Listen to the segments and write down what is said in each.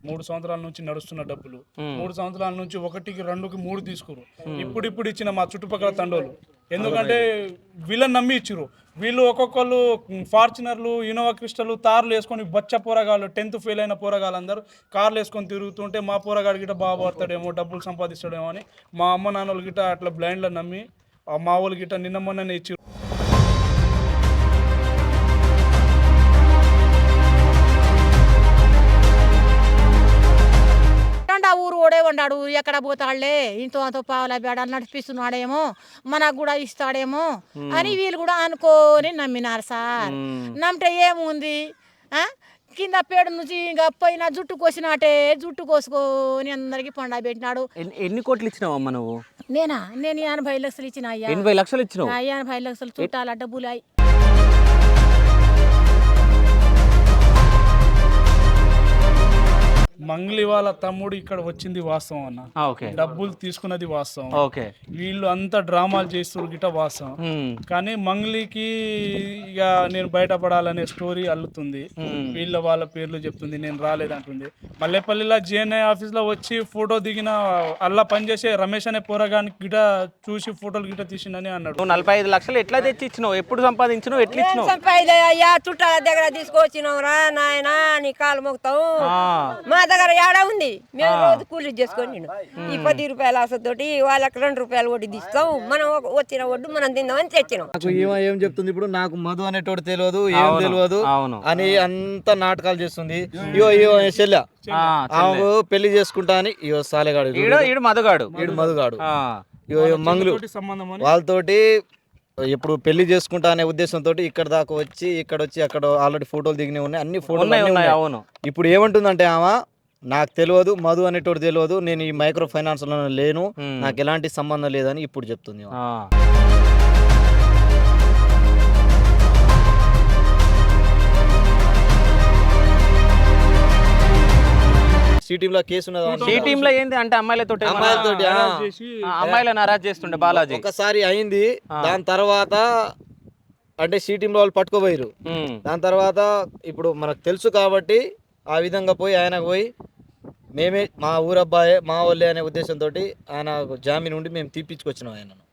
3 సంవత్సరాల నుంచి నడుస్తున్న డబ్బులు 3 సంవత్సరాల నుంచి 1కి 2కి 3 తీసుకురు. ఇప్పుడు ఇచ్చిన మా చుట్టుపక్కల తండోలు, ఎందుకంటే వీళ్ళని నమ్మి ఇచ్చిరు. వీళ్ళు ఒక్కొక్కళ్ళు ఫార్చునర్లు, ఇన్నోవా క్రిస్టలు, తార్లు వేసుకొని బచ్చ పోరగాళ్ళు 10th ఫెయిల్ అయిన పోరగాళ్ళు అందరూ కార్లు వేసుకొని తిరుగుతుంటే మా పోరగాడు గిట్ట బాగా పడతాడేమో, డబ్బులు సంపాదిస్తాడేమో అని మా అమ్మ నాన్నలు గిట్ట అట్లా బ్లైండ్లో నమ్మి మా వాళ్ళు గిట్ట నిన్న మొన్ననే ఇచ్చిరు. ఆ ఊరు ఓడే ఉన్నాడు, ఎక్కడ పోతాడులే ఇంతో అంతో పావుల బేడ నడిపిస్తున్నాడేమో, మనకు కూడా ఇస్తాడేమో అని వీళ్ళు కూడా అనుకోని నమ్మినారు సార్. నమ్మితే ఏముంది, కింద పేడ నుంచి ఇంకా పోయిన జుట్టు కోసినట్టే జుట్టు కోసుకొని అందరికి పండా పెట్టినాడు. ఎన్ని కోట్లు ఇచ్చినావమ్మా నువ్వు? నేను 80 లక్షలు ఇచ్చిన అయ్యా. 80 లక్షలు ఇచ్చినావు? 80 లక్షలు చుట్టాల డబ్బులు అయ్యి. మంగ్లీ వాళ్ళ తమ్ముడు ఇక్కడ వచ్చింది వాస్తవం అన్న. ఓకే. డబ్బులు తీసుకున్నది వాస్తవం. ఓకే. వీళ్ళు అంతా డ్రామాలు చేస్తారు గిట వాస్తవం. కానీ మంగ్లీకి ఇక నేను బయటపడాలనే స్టోరీ అల్లుతుంది. వాళ్ళ పేర్లు చెప్తుంది, నేను రాలేదంటుంది. మల్లెపల్లిలో జిఎన్ఐ ఆఫీస్ లో వచ్చి ఫోటో దిగిన అల్లా పనిచేసే రమేష్ అనే పోరగానికి గిట చూసి ఫోటోలు గిట తీసిండని అన్నాడు. 45 లక్షలు ఎట్లా తెచ్చి ఇచ్చినావు? ఎప్పుడు సంపాదించినావు? ఎట్లా ఇచ్చినావు? అయ్యా చుట్టాల దగ్గర తీసుకొచ్చినావు రా నాయన, నీ కాలు మొక్కుతావు. మా దగ్గర ఏడా ఉంది, మేము రోజు కూలీ చేసుకొని ఈ 10 రూపాయల ఆశతోటి వాళ్ళకి 2 రూపాయలు వడ్డీ తీస్తాం. మనం వచ్చిన వడ్డు మనం తిందామని తెచ్చినాం. ఏం చెప్తుంది ఇప్పుడు, నాకు మధు అనేటోడు తెలియదు, ఏం తెలియదు అని అంత నాటకాలు చేస్తుంది. ఇయో చెల్లె ఆమెకు పెళ్లి చేసుకుంటా అని ఇయో సాలెగాడు, మధుగాడు మంగులు వాళ్ళతోటి ఇప్పుడు పెళ్లి చేసుకుంటా అనే ఉద్దేశంతో ఇక్కడ దాకా వచ్చి అక్కడ ఆల్రెడీ ఫోటోలు దిగినవి ఉన్నాయి, అన్ని ఫోటోలు. ఇప్పుడు ఏమంటుందంటే ఆమె, నాకు తెలియదు, మధు అనేటోడు తెలియదు, నేను ఈ మైక్రో ఫైనాన్స్ లో లేను, నాకు ఎలాంటి సంబంధం లేదని ఇప్పుడు చెప్తుంది. సిటీలో కేసు టీంలో ఏంది అంటే అమ్మాయిలతోటి అమ్మాయిలను అరెస్ట్ చేస్తుండే బాలాజీ. ఒకసారి అయింది, దాని తర్వాత అంటే సి టీంలో వాళ్ళు పట్టుకోపోయారు. దాని తర్వాత ఇప్పుడు మనకు తెలుసు కాబట్టి ఆ విధంగా పోయి ఆయనకు పోయి మేమే మా ఊరబ్బాయే మా వాళ్ళే అనే ఉద్దేశంతో ఆయన జామీన్ ఉండి మేము తీపిచ్చుకొచ్చినాం ఆయనను.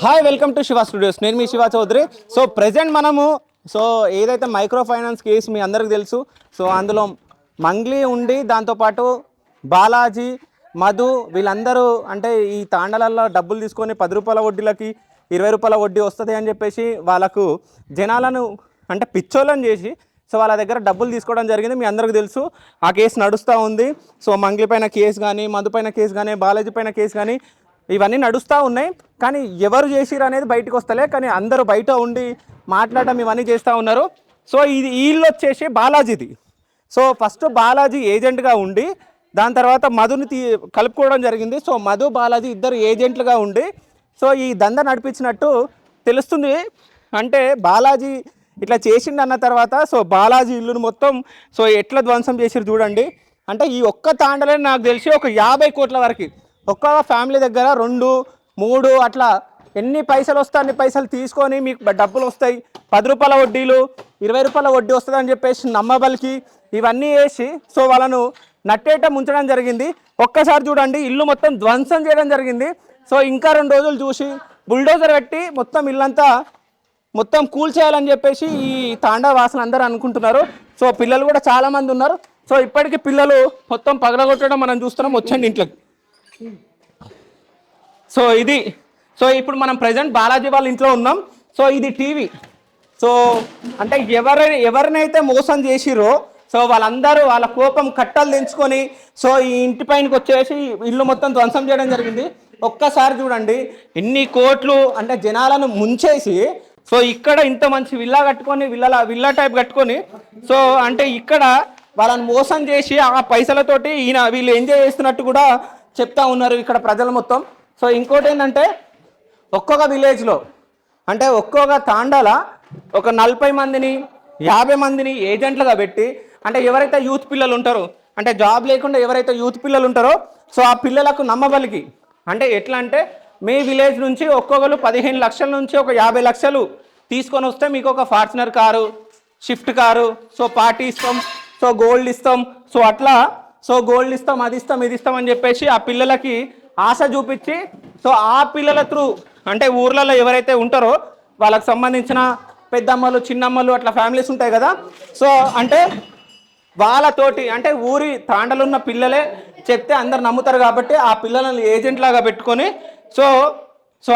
Hi, welcome to Shiva studios. నేను మీ శివ చౌదరి. సో ప్రెజెంట్ మనము ఏదైతే మైక్రో ఫైనాన్స్ కేసు మీ అందరికి తెలుసు. సో అందులో మంగ్లీ ఉండి దాంతోపాటు బాలాజీ, మధు వీళ్ళందరూ అంటే ఈ తాండలల్లో డబ్బులు తీసుకొని 10 రూపాయల వడ్డీలకి 20 రూపాయల వడ్డీ వస్తుంది అని చెప్పేసి వాళ్ళకు జనాలను అంటే పిచ్చోళ్ళని చేసి సో వాళ్ళ దగ్గర డబ్బులు తీసుకోవడం జరిగింది. మీ అందరికీ తెలుసు. ఆ కేసు నడుస్తూ ఉంది. సో మంగ్లీ పైన కేసు కానీ, మధు పైన కేసు కానీ, బాలాజీ పైన కేసు కానీ ఇవన్నీ నడుస్తూ ఉన్నాయి. కానీ ఎవరు చేసిరు అనేది బయటకు వస్తలే, కానీ అందరూ బయట ఉండి మాట్లాడడం ఇవన్నీ చేస్తూ ఉన్నారు. సో ఇది వీళ్ళు వచ్చేసి బాలాజీది. సో ఫస్ట్ బాలాజీ ఏజెంట్గా ఉండి దాని తర్వాత మధుని కలుపుకోవడం జరిగింది. సో మధు, బాలాజీ ఇద్దరు ఏజెంట్లుగా ఉండి సో ఈ దంద నడిపించినట్టు తెలుస్తుంది. అంటే బాలాజీ ఇట్లా చేసిండు అన్న తర్వాత సో బాలాజీ ఇల్లును మొత్తం సో ఎట్లా ధ్వంసం చేసిరు చూడండి. అంటే ఈ ఒక్క తాండలే నాకు తెలిసి ఒక 50 కోట్ల వరకు ఒక్క ఫ్యామిలీ దగ్గర 2, 3 అట్లా ఎన్ని పైసలు వస్తే అన్ని పైసలు తీసుకొని మీకు డబ్బులు వస్తాయి, 10 రూపాయల వడ్డీలు 20 రూపాయల వడ్డీ వస్తుంది అని చెప్పేసి నమ్మబలికి ఇవన్నీ వేసి సో వాళ్ళను నట్టేట ముంచడం జరిగింది. ఒక్కసారి చూడండి, ఇల్లు మొత్తం ధ్వంసం చేయడం జరిగింది. సో ఇంకా 2 రోజులు చూసి బుల్డోజర్ పెట్టి మొత్తం ఇల్లంతా మొత్తం కూల్చేయాలని చెప్పేసి ఈ తాండా వాసులు అందరూ అనుకుంటున్నారు. సో పిల్లలు కూడా చాలామంది ఉన్నారు. సో ఇప్పటికీ పిల్లలు మొత్తం పగలగొట్టడం మనం చూస్తున్నాం. వచ్చండి ఇంట్లోకి. సో ఇది ఇప్పుడు మనం ప్రజెంట్ బాలాజీ వాళ్ళ ఇంట్లో ఉన్నాం. సో ఇది టీవీ. సో అంటే ఎవరినైతే మోసం చేసిరో సో వాళ్ళందరూ వాళ్ళ కోపం కట్టలు తెంచుకొని సో ఈ ఇంటి పైనకి వచ్చేసి ఇల్లు మొత్తం ధ్వంసం చేయడం జరిగింది. ఒక్కసారి చూడండి ఎన్ని కోట్లు అంటే జనాలను ముంచేసి సో ఇక్కడ ఇంత మంచి విల్లా కట్టుకొని విల్లా టైప్ కట్టుకొని సో అంటే ఇక్కడ వాళ్ళని మోసం చేసి ఆ పైసలతోటి వీళ్ళు ఎంజాయ్ చేస్తున్నట్టు కూడా చెప్తా ఉన్నారు ఇక్కడ ప్రజలు మొత్తం. సో ఇంకోటి ఏంటంటే ఒక్కొక్క విలేజ్లో అంటే ఒక్కొక్క తాండాల ఒక 40 మందిని 50 మందిని ఏజెంట్లుగా పెట్టి అంటే ఎవరైతే యూత్ పిల్లలు ఉంటారో అంటే జాబ్ లేకుండా ఎవరైతే యూత్ పిల్లలు ఉంటారో సో ఆ పిల్లలకు నమ్మబలికి అంటే ఎట్లా అంటే మీ విలేజ్ నుంచి ఒక్కొక్కరు 15 లక్షల నుంచి ఒక 50 లక్షలు తీసుకొని వస్తే మీకు ఒక Fortuner car, shift car, so party ఇస్తాం, సో గోల్డ్ ఇస్తాం, సో అట్లా సో గోల్డ్ ఇస్తాం, అది ఇస్తాం, ఇది ఇస్తాం అని చెప్పేసి ఆ పిల్లలకి ఆశ చూపించి సో ఆ పిల్లల త్రూ అంటే ఊర్లలో ఎవరైతే ఉంటారో వాళ్ళకి సంబంధించిన పెద్దమ్మలు, చిన్నమ్మలు అట్లా ఫ్యామిలీస్ ఉంటాయి కదా. సో అంటే వాళ్ళతోటి అంటే ఊరి తాండలున్న పిల్లలే చెప్తే అందరు నమ్ముతారు కాబట్టి ఆ పిల్లలను ఏజెంట్ లాగా పెట్టుకొని సో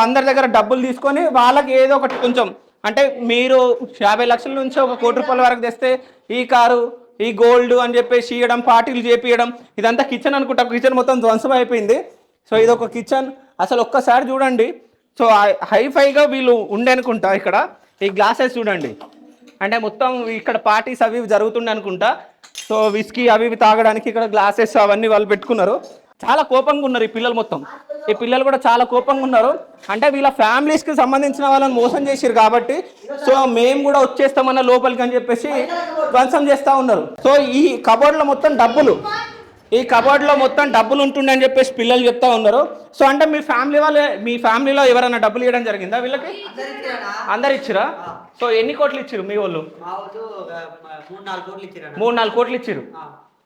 అందరి దగ్గర డబ్బులు తీసుకొని వాళ్ళకి ఏదో ఒకటి కొంచెం అంటే మీరు 50 లక్షల నుంచి 1 కోటి రూపాయల వరకు తెస్తే ఈ కారు, ఈ గోల్డ్ అని చెప్పేసి ఇవ్వడం, పార్టీలు చేపియడం. ఇదంతా కిచెన్ అనుకుంటా, కిచెన్ మొత్తం ధ్వంసం అయిపోయింది. సో ఇది ఒక కిచెన్. అసలు ఒక్కసారి చూడండి. సో హైఫైగా వీళ్ళు ఉండే అనుకుంటా. ఇక్కడ ఈ గ్లాసెస్ చూడండి, అంటే మొత్తం ఇక్కడ పార్టీస్ అవి జరుగుతుండే అనుకుంటా. సో విస్కీ అవి ఇవి తాగడానికి ఇక్కడ గ్లాసెస్ అవన్నీ వాళ్ళు పెట్టుకున్నారు. చాలా కోపంగా ఉన్నారు ఈ పిల్లలు మొత్తం. ఈ పిల్లలు కూడా చాలా కోపంగా ఉన్నారు. అంటే వీళ్ళ ఫ్యామిలీస్కి సంబంధించిన వాళ్ళని మోసం చేసారు కాబట్టి సో మేము కూడా వచ్చేస్తామన్న లోపలికి అని చెప్పేసి ధ్వంసం చేస్తూ ఉన్నారు. సో ఈ కబోర్డ్లో మొత్తం డబ్బులు, ఈ కబోర్డ్లో మొత్తం డబ్బులు ఉంటుండే అని చెప్పేసి పిల్లలు చెప్తా ఉన్నారు. సో అంటే మీ ఫ్యామిలీలో ఎవరైనా డబ్బులు ఇవ్వడం జరిగిందా వీళ్ళకి? అందరు ఇచ్చిరా? సో ఎన్ని కోట్లు ఇచ్చిరు మీ వాళ్ళు? 3-4 కోట్లు ఇచ్చిరు.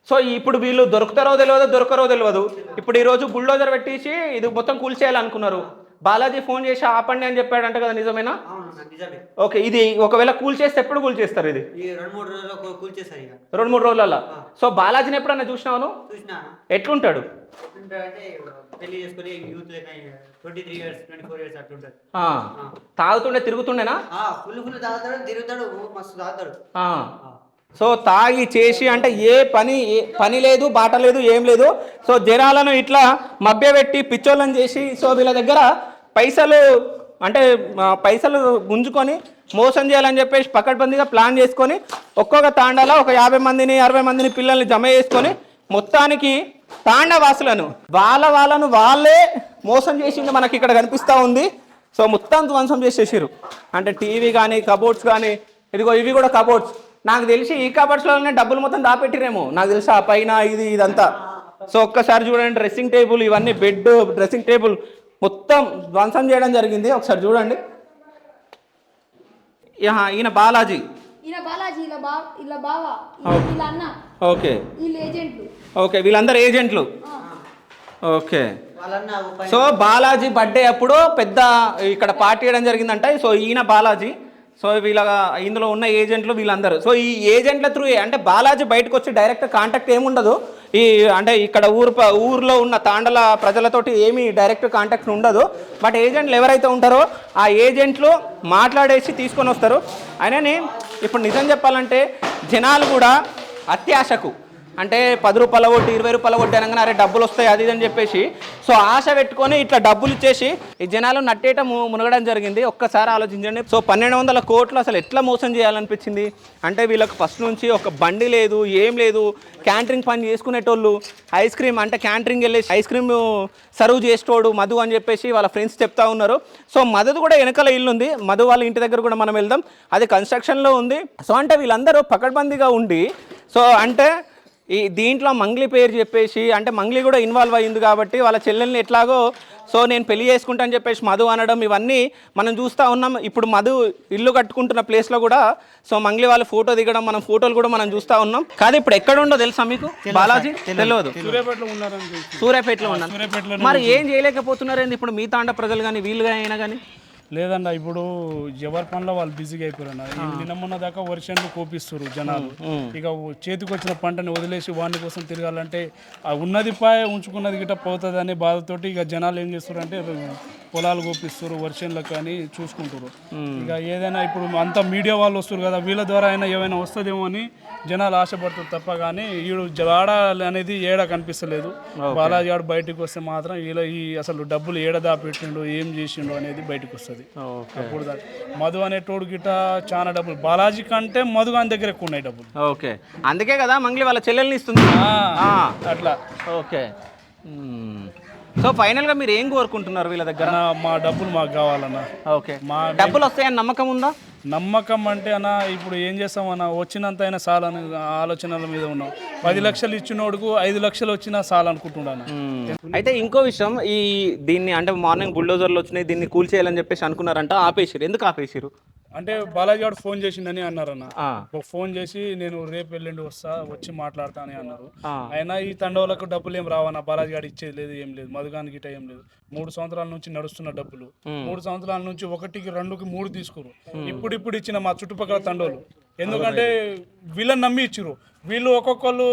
సో ఇప్పుడు వీళ్ళు దొరకరో తెలియదు. ఇప్పుడు ఈరోజు బుల్డోజర్ పెట్టేసి ఇది మొత్తం కూల్చేయాలనుకున్నారు. బాలాజీ ఫోన్ చేసి ఆపండి అని చెప్పాడంట కదా, నిజమేనా? ఓకే, ఇది ఒకవేళ కూల్ చేస్తే ఎప్పుడు కూల్ చేస్తారు? ఇది 2-3 రోజులలో. సో బాలాజీని ఎప్పుడన్నా చూసినావు? ఎట్లుంటాడు? తాగుతుండే తిరుగుతుండేనా? సో తాగి చేసి అంటే ఏ పని లేదు, బాట లేదు, ఏం లేదు. సో జనాలను ఇట్లా మభ్యపెట్టి పిచ్చోళ్ళని చేసి సో వీళ్ళ దగ్గర పైసలు గుంజుకొని మోసం చేయాలని చెప్పేసి పకడ్బందీగా ప్లాన్ చేసుకొని ఒక్కొక్క తాండాలో ఒక 50 మందిని 60 మందిని పిల్లల్ని జమ చేసుకొని మొత్తానికి తాండవాసులను వాళ్ళను వాళ్ళే మోసం చేసింది మనకి ఇక్కడ కనిపిస్తూ ఉంది. సో మొత్తం ధ్వంసం చేసేసారు. అంటే టీవీ కానీ, కబోర్డ్స్ కానీ, ఇదిగో ఇవి కూడా కబోర్డ్స్. నాకు తెలిసి ఈ కబోర్డ్స్లోనే డబ్బులు మొత్తం దాపెట్టిరేమో నాకు తెలిసి, ఆ పైన ఇదంతా. సో ఒక్కసారి చూడండి, డ్రెస్సింగ్ టేబుల్, ఇవన్నీ బెడ్, డ్రెస్సింగ్ టేబుల్ మొత్తం ధ్వంసం చేయడం జరిగింది. ఒకసారి చూడండి. ఈయన బాలాజీ, ఓకే ఓకే, వీళ్ళందరూ ఏజెంట్లు. ఓకే, సో బాలాజీ బర్త్డే అప్పుడు పెద్ద ఇక్కడ పార్టీ చేయడం జరిగిందంట. సో ఈయన బాలాజీ. సో ఇందులో ఉన్న ఏజెంట్లు వీళ్ళందరూ. సో ఈ ఏజెంట్ల త్రూ అంటే బాలాజీ బయటకు వచ్చి డైరెక్ట్ కాంటాక్ట్ ఏముండదు. అంటే ఇక్కడ ఊర్లో ఉన్న తాండల ప్రజలతోటి ఏమీ డైరెక్ట్ కాంటాక్ట్ ఉండదు. బట్ ఏజెంట్లు ఎవరైతే ఉంటారో ఆ ఏజెంట్లు మాట్లాడేసి తీసుకొని వస్తారు. అయినని ఇప్పుడు నిజం చెప్పాలంటే జనాలు కూడా అత్యాశకు అంటే 10 రూపాయల వడ్డీ, 20 రూపాయల వడ్డీ అనగానే అరే డబ్బులు వస్తాయి అది ఇది అని చెప్పేసి సో ఆశ పెట్టుకొని ఇట్లా డబ్బులు ఇచ్చేసి ఈ జనాలు నట్టేట మునగడం జరిగింది. ఒక్కసారి ఆలోచించండి. సో 1200 కోట్లు అసలు ఎట్లా మోసం చేయాలనిపించింది అంటే వీళ్ళకి ఫస్ట్ నుంచి ఒక బండి లేదు, ఏం లేదు. క్యాంటరింగ్ పని చేసుకునేటోళ్ళు, ఐస్ క్రీమ్ అంటే క్యాంటరింగ్ వెళ్ళేసి ఐస్ క్రీమ్ సర్వ్ చేసేటోడు మధు అని చెప్పేసి వాళ్ళ ఫ్రెండ్స్ చెప్తా ఉన్నారు. సో మధుది కూడా వెనకాల ఇల్లు ఉంది. మధు వాళ్ళ ఇంటి దగ్గర కూడా మనం వెళ్దాం, అది కన్స్ట్రక్షన్లో ఉంది. సో అంటే వీళ్ళందరూ పకడ్బందీగా ఉండి సో అంటే దీంట్లో మంగ్లీ పేరు చెప్పేసి అంటే మంగ్లీ కూడా ఇన్వాల్వ్ అయ్యింది కాబట్టి వాళ్ళ చెల్లెల్ని ఎట్లాగో సో నేను పెళ్లి చేసుకుంటా అని చెప్పేసి మధు అనడం ఇవన్నీ మనం చూస్తూ ఉన్నాం. ఇప్పుడు మధు ఇల్లు కట్టుకుంటున్న ప్లేస్లో కూడా సో మంగ్లీ వాళ్ళ ఫోటో దిగడం, మనం ఫోటోలు కూడా మనం చూస్తూ ఉన్నాం. కాదు ఇప్పుడు ఎక్కడ ఉండో తెలుసా మీకు బాలాజీ? తెలియదు. సూర్యాపేటలో ఉన్నారు. మరి ఏం చేయలేకపోతున్నారండి ఇప్పుడు మీ తాండ ప్రజలు కానీ వీళ్ళుగా అయినా కానీ? లేదన్న, ఇప్పుడు ఎవరి పనిలో వాళ్ళు బిజీగా అయిపోయారన్న. నిన్న మొన్న దాకా వర్షాలు కోపిస్తారు జనాలు. ఇక చేతికి వచ్చిన పంటని వదిలేసి వాని కోసం తిరగాలంటే ఉన్నది ఉంచుకున్నది గిట్ట పోతుంది అనే బాధతోటి ఇక జనాలు ఏం చేస్తారు అంటే పొలాలు కోపిస్తారు, వర్షంలో కానీ చూసుకుంటారు. ఇక ఏదైనా ఇప్పుడు అంతా మీడియా వాళ్ళు వస్తారు కదా, వీళ్ళ ద్వారా అయినా ఏమైనా వస్తుందేమో అని జనాలు ఆశపడుతారు తప్ప కానీ ఈడు జాడ అనేది ఏడ కనిపిస్తలేదు. బాలాజీ ఆడు బయటకు వస్తే మాత్రం వీళ్ళ అసలు డబ్బులు ఏడ దాపెట్టిండు, ఏం చేసిండు అనేది బయటకు వస్తుంది. అప్పుడు మధు అనేటోడు గిట్ట చాలా డబ్బులు బాలాజీ కంటే మధు గాని దగ్గర ఎక్కువ ఉన్నాయి డబ్బులు. ఓకే, అందుకే కదా మంగ్లీ వాళ్ళ చెల్లెల్ని ఇస్తుంది అట్లా. ఓకే, సో ఫైనల్ గా మీరు ఏం కోరుకుంటున్నారు వీళ్ళ దగ్గర? మా డబ్బులు మాకు కావాలన్న. ఓకే, మా డబ్బులు వస్తాయని నమ్మకం ఉందా? నమ్మకం అంటే అన్న ఇప్పుడు ఏం చేస్తామన్నా, వచ్చినంత అయినా చాలని ఆలోచనల మీద ఉన్నాం. 10 లక్షలు ఇచ్చినోడుకు 5 లక్షలు వచ్చినా చాలు అనుకుంటున్నాను. అయితే ఇంకో విషయం, దీన్ని అంటే మార్నింగ్ బుల్డోజర్లు వచ్చినాయి, దీన్ని కూల్ చేయాలని చెప్పేసి అనుకున్నారంట, ఆపేసారు. ఎందుకు ఆపేసారు? అంటే బాలాజీ గారు ఫోన్ చేసిండని అన్నారన్న. ఆ. ఫోన్ చేసి నేను రేపు ఎల్లుండి వస్తా, వచ్చి మాట్లాడతానని అన్నారు. ఆ. అయినా ఈ తండోలకు డబ్బులు ఏం రావన్న, బాలాజీ గారు ఇచ్చేది లేదు, ఏం లేదు, మధుగానికి గిట్ట ఏం లేదు. 3 సంవత్సరాల నుంచి నడుస్తున్న డబ్బులు, 3 సంవత్సరాల నుంచి 1కి 2కి 3 తీసుకురు. ఇప్పుడు ఇచ్చిన మా చుట్టుపక్కల తండోలు, ఎందుకంటే వీళ్ళని నమ్మి ఇచ్చిరు. వీళ్ళు ఒక్కొక్కరు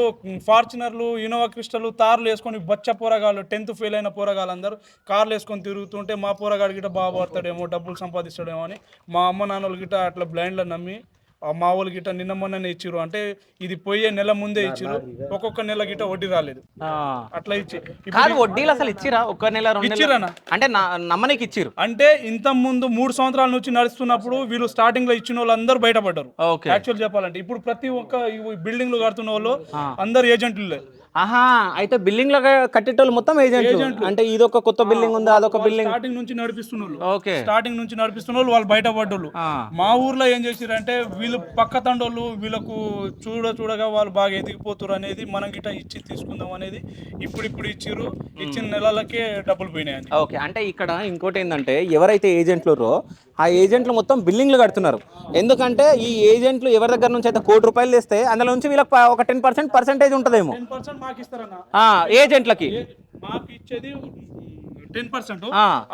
ఫార్చునర్లు, ఇన్నోవా క్రిస్టలు, తార్లు వేసుకొని బచ్చ పోరగాళ్ళు, 10th ఫెయిల్ అయిన పోరగాళ్ళు అందరూ కార్లు వేసుకొని తిరుగుతుంటే మా పోరగాడు గిట్ట బాగుపడతాడేమో, డబ్బులు సంపాదిస్తాడేమో అని మా అమ్మ నాన్నలు గిట్ట అట్లా బ్లైండ్లో నమ్మి మా వాళ్ళు గిట్ట నిన్న మొన్ననే ఇచ్చిరు. అంటే ఇది పోయే నెల ముందే ఇచ్చిరు, ఒక్కొక్క నెల గిట్ట వడ్డీ రాలేదు. అట్లా ఇచ్చి కాదు వడ్డీలు అసలు ఇచ్చిరా? 1 నెల 2 నెలలు ఇచ్చిరనా? అంటే నమ్మనికి ఇచ్చిరు. అంటే ఇంత ముందు 3 సంవత్సరాల నుంచి నడుస్తున్నప్పుడు వీళ్ళు స్టార్టింగ్ లో ఇచ్చిన వాళ్ళు అందరూ బయటపడ్డారు. ఓకే. యాక్చువల్ చెప్పాలంటే ఇప్పుడు ప్రతి ఒక్క బిల్డింగ్లు కడుతున్న వాళ్ళు అందరు ఏజెంట్లు. ఆహా, అయితే బిల్డింగ్ లో కట్టేటోళ్ళు మొత్తం ఏజెంట్లు. అంటే ఇదొక కొత్త బిల్డింగ్ ఉంది, అదొక బిల్డింగ్ స్టార్టింగ్ నుంచి నడిపిస్తున్న వాళ్ళు. ఓకే. స్టార్టింగ్ నుంచి నడిపిస్తున్న వాళ్ళు వాళ్ళు బయటపడ్డోళ్ళు. మా ఊర్లో ఏం చేసిరంటే వీళ్ళు పక్క తండోళ్ళు వీళ్ళకు చూడగా వాళ్ళు బాగా ఎదిగిపోతారు అనేది మనం గిట్ట ఇచ్చి తీసుకుందాం అనేది ఇప్పుడు ఇచ్చిర్రు. ఇచ్చిన నెలలకే డబ్బులు పోయినాయి. ఓకే. అంటే ఇక్కడ ఇంకోటి ఏంటంటే ఎవరైతే ఏజెంట్లు ఆ ఏజెంట్లు మొత్తం బిల్డింగ్లు కడుతున్నారు. ఎందుకంటే ఈ ఏజెంట్లు ఎవరి దగ్గర నుంచి అయితే ₹1,00,00,000 తెస్తే అందులో నుంచి వీళ్ళకి ఒక 10% పర్సెంటేజ్ ఉంటుందేమో 10% మాకు ఇస్తారన్న. ఏజెంట్లకి. మాకు ఇచ్చేది 10%,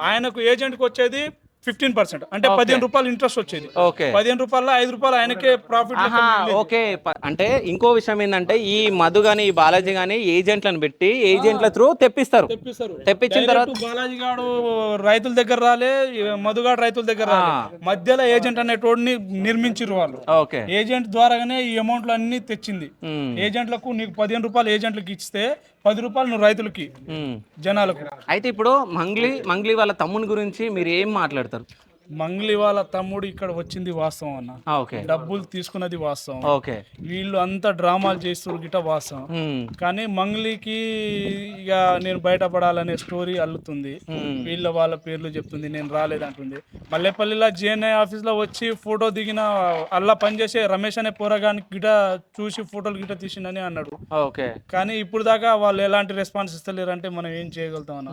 ఆయనకు ఏజెంట్కి వచ్చేది 15%. అంటే ₹15 ఇంట్రెస్ట్ వచ్చేది. ఓకే. ₹15 ₹5 ఆయనకే ప్రాఫిట్. ఓకే. అంటే ఇంకో విషయం ఏంటంటే ఈ మధు గాని ఈ బాలాజీ గాని ఏజెంట్లను పెట్టి ఏజెంట్ల త్రూ తెప్పిస్తారు. తెప్పించిన తర్వాత బాలాజీ గారు రైతుల దగ్గర రాలే, మధుగాడు రైతుల దగ్గర రాలే, మధ్యలో ఏజెంట్ అనేటోడిని నిర్మించారు వాళ్ళు. ఓకే. ఏజెంట్ ద్వారాగానే ఈ అమౌంట్లు అన్ని తెచ్చింది. ఏజెంట్లకు నీకు ₹15 ఏజెంట్లకు ఇస్తే ₹10 నువ్వు రైతులకి, జనాలకు. అయితే ఇప్పుడు మంగ్లీ వాళ్ళ తమ్ముని గురించి మీరు ఏం మాట్లాడతారు? మంగ్లీ వాళ్ళ తమ్ముడు ఇక్కడ వచ్చింది వాస్తవం అన్న. ఓకే. డబ్బులు తీసుకున్నది వాస్తవం. ఓకే. వీళ్ళు అంతా డ్రామాలు చేస్తారు గిట్ట వాస్తవం. కానీ మంగ్లీకి ఇక నేను బయటపడాలనే స్టోరీ అల్లుతుంది. వాళ్ళ పేర్లు చెప్తుంది, నేను రాలేదంటుంది. మల్లెపల్లిలో JNI ఆఫీస్ లో వచ్చి ఫోటో దిగిన అల్లా పనిచేసే రమేష్ అనే పోరగానికి గిట చూసి ఫోటోలు గిట్ట తీసిండని అన్నాడు. ఓకే. కానీ ఇప్పుడు దాకా వాళ్ళు ఎలాంటి రెస్పాన్స్ ఇస్తలేరు. అంటే మనం ఏం చేయగలుగుతాం అన్న,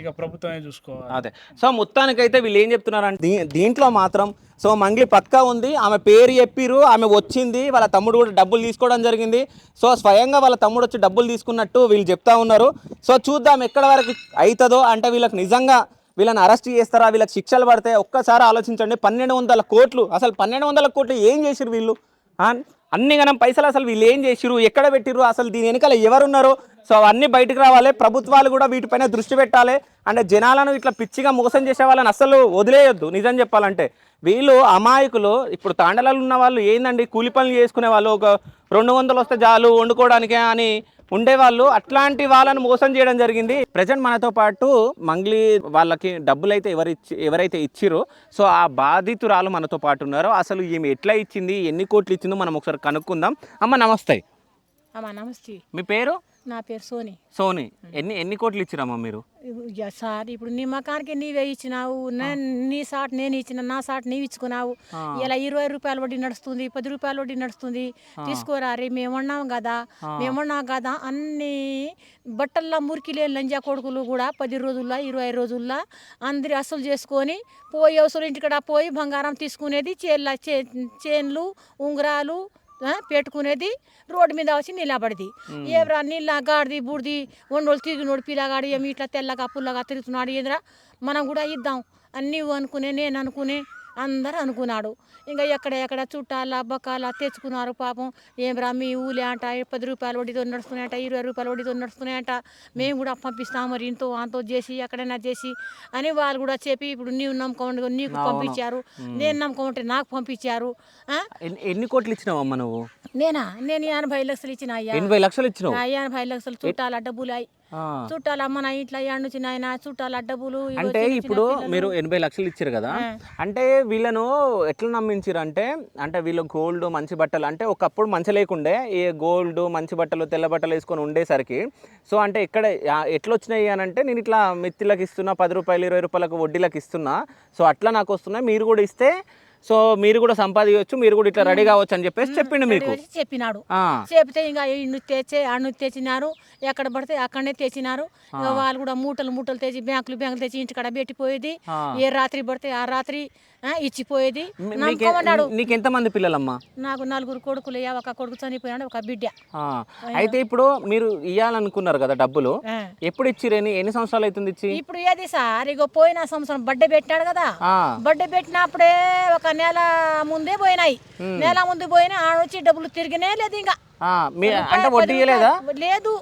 ఇక ప్రభుత్వమే చూసుకోవాలి. అదే. సో మొత్తానికైతే వీళ్ళు ఏం చెప్తున్నారంటే దీంట్లో మాత్రం సో మంగ్లీ పక్కా ఉంది, ఆమె పేరు చెప్పిరు, ఆమె వచ్చింది, వాళ్ళ తమ్ముడు కూడా డబ్బులు తీసుకోవడం జరిగింది. సో స్వయంగా వాళ్ళ తమ్ముడు వచ్చి డబ్బులు తీసుకున్నట్టు వీళ్ళు చెప్తా ఉన్నారు. సో చూద్దాం ఎక్కడ వరకు అవుతుందో. అంటే వీళ్ళకి నిజంగా వీళ్ళని అరెస్ట్ చేస్తారా, వీళ్ళకి శిక్షలు పడతాయి? ఒక్కసారి ఆలోచించండి. 1200 కోట్లు, అసలు 1200 కోట్లు ఏం చేసిరు వీళ్ళు? అన్ని గణం పైసలు అసలు వీళ్ళు ఏం చేసిరు, ఎక్కడ పెట్టిరు, అసలు దీని వెనకాల ఎవరున్నారు? సో అవన్నీ బయటకు రావాలి. ప్రభుత్వాలు కూడా వీటిపైన దృష్టి పెట్టాలి. అంటే జనాలను ఇట్లా పిచ్చిగా మోసం చేసే వాళ్ళని అసలు వదిలేయొద్దు. నిజం చెప్పాలంటే వీళ్ళు అమాయకులు. ఇప్పుడు తాండలాలు ఉన్న వాళ్ళు ఏందండి, కూలి పనులు చేసుకునే వాళ్ళు, ఒక 200 వస్తే చాలు వండుకోవడానికే అని ఉండేవాళ్ళు. అట్లాంటి వాళ్ళని మోసం చేయడం జరిగింది. ప్రజెంట్ మనతో పాటు మంగ్లీ వాళ్ళకి డబ్బులు అయితే ఎవరైతే ఇచ్చిరో సో ఆ బాధితురాలు మనతో పాటు ఉన్నారో, అసలు ఈమె ఎట్లా ఇచ్చింది, ఎన్ని కోట్లు ఇచ్చిందో మనం ఒకసారి కనుక్కుందాం. అమ్మ నమస్తే. అమ్మా నమస్తే. మీ పేరు? నా పేరు సోని. ఎన్ని కోట్లు ఇచ్చిరమ్మా మీరు? సార్ ఇప్పుడు నీ మకానికి నీవే ఇచ్చినావు, నీ సాట్ నేను ఇచ్చిన, నా సాట్ నీవు ఇచ్చుకున్నావు. ఇలా ₹20 వడ్డీ నడుస్తుంది, ₹10 వడ్డీ నడుస్తుంది. తీసుకోరారి, మేమున్నాం కదా అన్ని బట్టల్లో మురికిలే లంజా కొడుకులు కూడా 10 రోజుల్లో 20 రోజుల్లో అందరి అసలు చేసుకొని పోయి అవసరం ఇంటికడ పోయి బంగారం తీసుకునేది, చైన్లు ఉంగరాలు పెట్టుకునేది, రోడ్డు మీద వచ్చి నిలబడిది. ఏమరా నీళ్ళ గాడిది బుడిది వండోళ్ళు తిరిగినోడు పిల్లగాడు ఏమి ఇట్లా తెల్లగా పుల్లగా తిరుగుతున్నాడు, ఏదిరా మనం కూడా ఇద్దాం అని నీవు అనుకునే, నేను అనుకునే, అందరూ అనుకున్నాడు. ఇంకా ఎక్కడ చుట్టాల బకాల తెచ్చుకున్నారు. పాపం ఏమరా మీ ఊలే అంట ₹10 వడ్డీతో నడుస్తున్నాయంట, ₹20 వడ్డీతో నడుస్తున్నాయంట, మేము కూడా పంపిస్తాము, మరి ఇంతో అంతో చేసి ఎక్కడైనా చేసి అని వాళ్ళు కూడా చెప్పి ఇప్పుడు నీవు నమ్మకం నీకు పంపించారు, నేను నమ్మకం ఉంటే నాకు పంపించారు. ఎన్ని కోట్లు ఇచ్చినావమ్మా నువ్వు? నేను 80 లక్షలు ఇచ్చిన. 80 లక్షలు ఇచ్చినావు? 80 లక్షలు చుట్టాల డబ్బులు అయి చుట్టాల మన ఇంట్లో నుంచి నాయన చుట్టాల డబ్బులు. అంటే ఇప్పుడు మీరు 80 లక్షలు ఇచ్చారు కదా, అంటే వీళ్ళను ఎట్లా నమ్మించారు అంటే వీళ్ళు గోల్డ్ మంచి బట్టలు, అంటే ఒకప్పుడు మంచి లేకుండే ఈ గోల్డ్ మంచి బట్టలు తెల్ల బట్టలు వేసుకొని ఉండేసరికి సో అంటే ఎట్లా వచ్చినాయి అని అంటే నేను ఇట్లా మెత్తిలకు ఇస్తున్నా, ₹10 ₹20 వడ్డీలకు ఇస్తున్నా, సో అట్లా నాకు వస్తున్నాయి, మీరు కూడా ఇస్తే సో మీరు కూడా సంపాదించవచ్చు, మీరు కూడా ఇట్లా రెడీ కావచ్చు అని చెప్పేసి చెప్పిండు మీకు. చెప్పినాడు. ఆ, చెప్తే ఇంకా ఇన్ను అన్ను తెచ్చినారు, ఎక్కడ పడితే అక్కడనే తెచ్చినారు. ఇక వాళ్ళు కూడా మూటలు తెచ్చి బ్యాంకులు తెచ్చి ఇంటికాడ పెట్టిపోయేది. ఏ రాత్రి పడితే ఆ రాత్రి ఇచ్చిపోయేది. నమ్మకమన్నాడు. నీకు ఎంతమంది పిల్లలమ్మా? నాకు 4 కొడుకులు, ఒక కొడుకు చనిపోయినాడు, ఒక బిడ్డ. అయితే ఇప్పుడు మీరు ఇవ్వాలనుకున్నారు కదా డబ్బులు, ఎప్పుడు ఇచ్చిరేని? ఎన్ని సంవత్సరాలు అవుతుంది ఇచ్చి? ఇప్పుడు ఏది సార్, ఇగో పోయిన సంవత్సరం బర్త్డే పెట్టినాడు కదా, బర్త్డే పెట్టినప్పుడే ఒక నెల ముందే పోయినాయి. నెల ముందు పోయినా వచ్చి డబ్బులు తిరిగినే లేదు. ఇంకా అంటే వడ్డీ ఇవ్వలేదా? లేదు.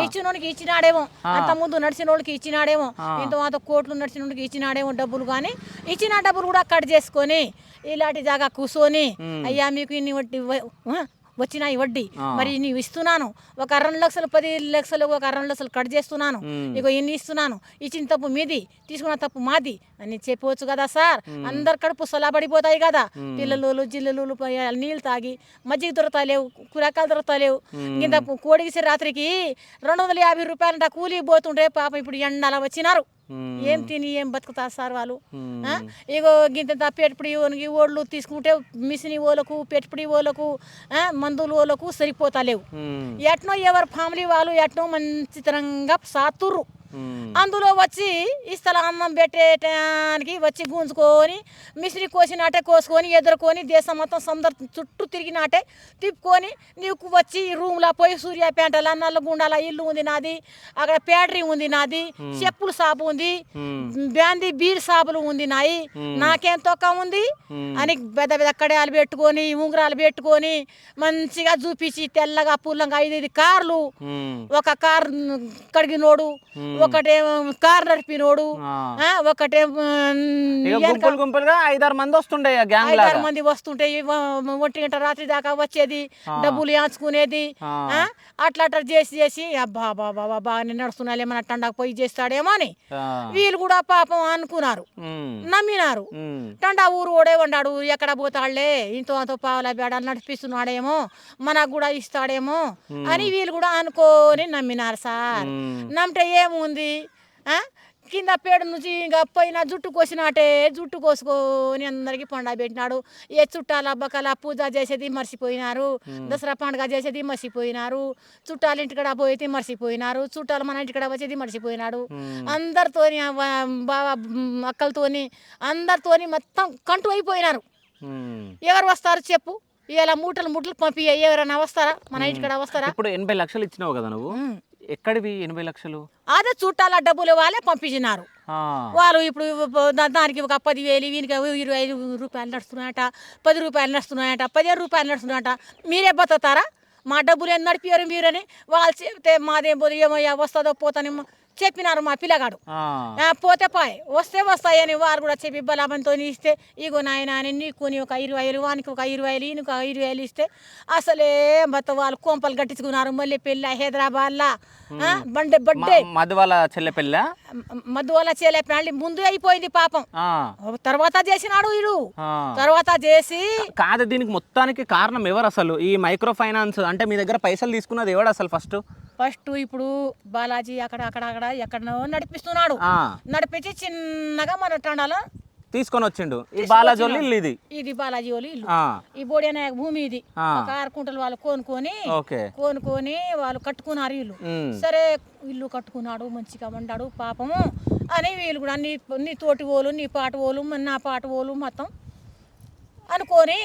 ఇచ్చినోడికి ఇచ్చినాడేమో, అంత ముందు నడిచినోడికి ఇచ్చినాడేమో, ఇంత కోట్లు నడిచినోడికి ఇచ్చినాడేమో డబ్బులు. కానీ ఇచ్చిన డబ్బులు కూడా కట్ చేసుకొని ఇలాంటి జాగా కూర్చొని, అయ్యా మీకు ఇన్ని వడ్డీ వచ్చినాయి వడ్డీ, మరి నీవు ఇస్తున్నాను, ఒక 2 లక్షలు 10 లక్షలు, ఒక 2 లక్షలు కట్ చేస్తున్నాను, ఇగో ఇన్ని ఇస్తున్నాను, ఇచ్చిన తప్పు మీది, తీసుకున్న తప్పు మాది అని చెప్పవచ్చు కదా సార్. అందరు కడుపు సొలాబడిపోతాయి కదా. పిల్లలు జిల్లలు నీళ్ళు తాగి మజ్జిగ దొరకలేవు, కూరగాయలు దొరకలేవు. కింద కోడిగిసి రాత్రికి 250 రూపాయలంట కూలి పోతుంటే పాపం ఇప్పుడు ఎండలా వచ్చినారు. ఏం తిని ఏం బతుకుతారు సార్ వాళ్ళు. ఇగో గింత పెట్టుబడి ఓళ్ళు తీసుకుంటే మిషన్ ఓలకు, పెట్టుబడి ఓలకు, మందులు ఓలకు సరిపోతలేవు. ఎట్నో ఎవరు ఫ్యామిలీ వాళ్ళు ఎట్నో మంచితనంగా సాతుర్రు. అందులో వచ్చి ఇస్తల అన్నం పెట్టేటానికి వచ్చి గుంజుకొని మిశ్రీ కోసినాటే కోసుకొని ఎదుర్కొని దేశం మొత్తం సందర్ చుట్టూ తిరిగినాటే తిప్పుకొని నీకు వచ్చి రూమ్లో పోయి సూర్యాపేటల నల్లగుండాల ఇల్లు ఉంది నాది, అక్కడ పేటరీ ఉంది నాది, చెప్పులు షాపు ఉంది, బ్యాందీ బీర్ షాపులు ఉంది నాయి, నాకేం తొక్క ఉంది అని పెద్ద పెద్ద కడియాలు పెట్టుకొని ఉంగరాలు పెట్టుకొని మంచిగా చూపించి తెల్లగా పుల్లంగా 5 కార్లు, ఒక కార్ కడిగినోడు, ఒకటే కార్ నడిపినోడు, ఒకటే గుంపులుగా 5-6 మంది వస్తుండే, 5-6 మంది వస్తుంటే 1 గంట రాత్రి దాకా వచ్చేది, డబ్బులు యాచుకునేది. అట్లా చేసి అబ్బా బాబా బాగా నడుస్తున్నాలే, మన టండాకు పోయి చేస్తాడేమో అని వీళ్ళు కూడా పాపం అనుకున్నారు, నమ్మినారు. టండా ఊరు ఓడే ఉన్నాడు, ఎక్కడ పోతాడులే, ఇంతో అంతో పావుల బేడాలు నడిపిస్తున్నాడేమో, మనకు కూడా ఇస్తాడేమో అని వీళ్ళు కూడా అనుకోని నమ్మినారు సార్. నమ్మితే ఏముంది, కింద పేడ నుంచి ఇంకా పైన జుట్టు కోసినాటే జుట్టు కోసుకొని అందరికి పండుగ పెట్టినాడు. ఏ చుట్టాల అబ్బకల పూజ చేసేది మర్చిపోయినారు, దసరా పండుగ చేసేది మర్చిపోయినారు, చుట్టాల ఇంటికడ పోయేది మర్చిపోయినారు, చుట్టాలు మన ఇంటికడ వచ్చేది మర్చిపోయినాడు. అందరితోని బావ అక్కలతోని అందరితోని మొత్తం కంటు అయిపోయినారు. ఎవరు వస్తారు చెప్పు, ఇలా మూటలు పంపి ఎవరైనా వస్తారా మన ఇంటికడ వస్తారా? ఇప్పుడు 80 లక్షలు ఇచ్చినావు కదా నువ్వు, ఎక్కడివి 80 లక్షలు? అదే చుట్టాల డబ్బులు వాళ్ళే పంపించినారు. వాళ్ళు ఇప్పుడు దానికి ఒక 10,000, వీనికి 25 రూపాయలు నడుస్తున్నాయట, 10 రూపాయలు నడుస్తున్నాయట, 15 రూపాయలు నడుస్తున్నాయట. మీరే బతుకుతారా? మా డబ్బులు ఏం నడిపారు మీరని వాళ్ళు చెప్తే మాదేం పోదు, ఏమయ్యా వస్తుందో పోతానేమో చెప్పినారు మా పిల్లగాడు. పోతే పాయ్, వస్తే వస్తాయని వారు కూడా చెప్పి బలాబంతో ఇస్తే, ఇగో నాయన అని నీకు ఒక 20,000, వానికి ఒక 20,000, ఈయనకు ఒక 20,000 ఇస్తే అసలే మొత్తం వాళ్ళు కొంపలు కట్టించుకున్నారు. మళ్ళీ పెళ్ళి హైదరాబాద్లా బర్త్డే మధువాల చెల్లె పెళ్ళ, మధువాల చెల్లె పెళ్ళి ముందు అయిపోయింది పాపం. తర్వాత చేసినాడు వీడు, తర్వాత చేసి కాదు. దీనికి మొత్తానికి కారణం ఎవరు అసలు? ఈ మైక్రో ఫైనాన్స్ అంటే మీ దగ్గర పైసలు తీసుకున్నది ఎవడు అసలు? ఫస్ట్ ఇప్పుడు బాలాజీ అక్కడ ఎక్కడనో నడిపిస్తున్నాడు. నడిపించి చిన్నగా మన తండాలో తీసుకొని వచ్చిండు. ఈ బాలాజీ వాళ్ళ ఇల్లు ఇది బాలాజీ వాళ్ళ ఇల్లు. ఈ బోడినాయక భూమి ఇది. ఒక 6 కుంటలు వాళ్ళు కొనుక్కొని వాళ్ళు కట్టుకున్నారు ఇల్లు. సరే ఇల్లు కట్టుకున్నాడు, మంచిగా వండాడు పాపము అని వీళ్ళు కూడా నీ తోటి ఓలు, నీ పాట ఓలు, నా పాట ఓలు మొత్తం అనుకొని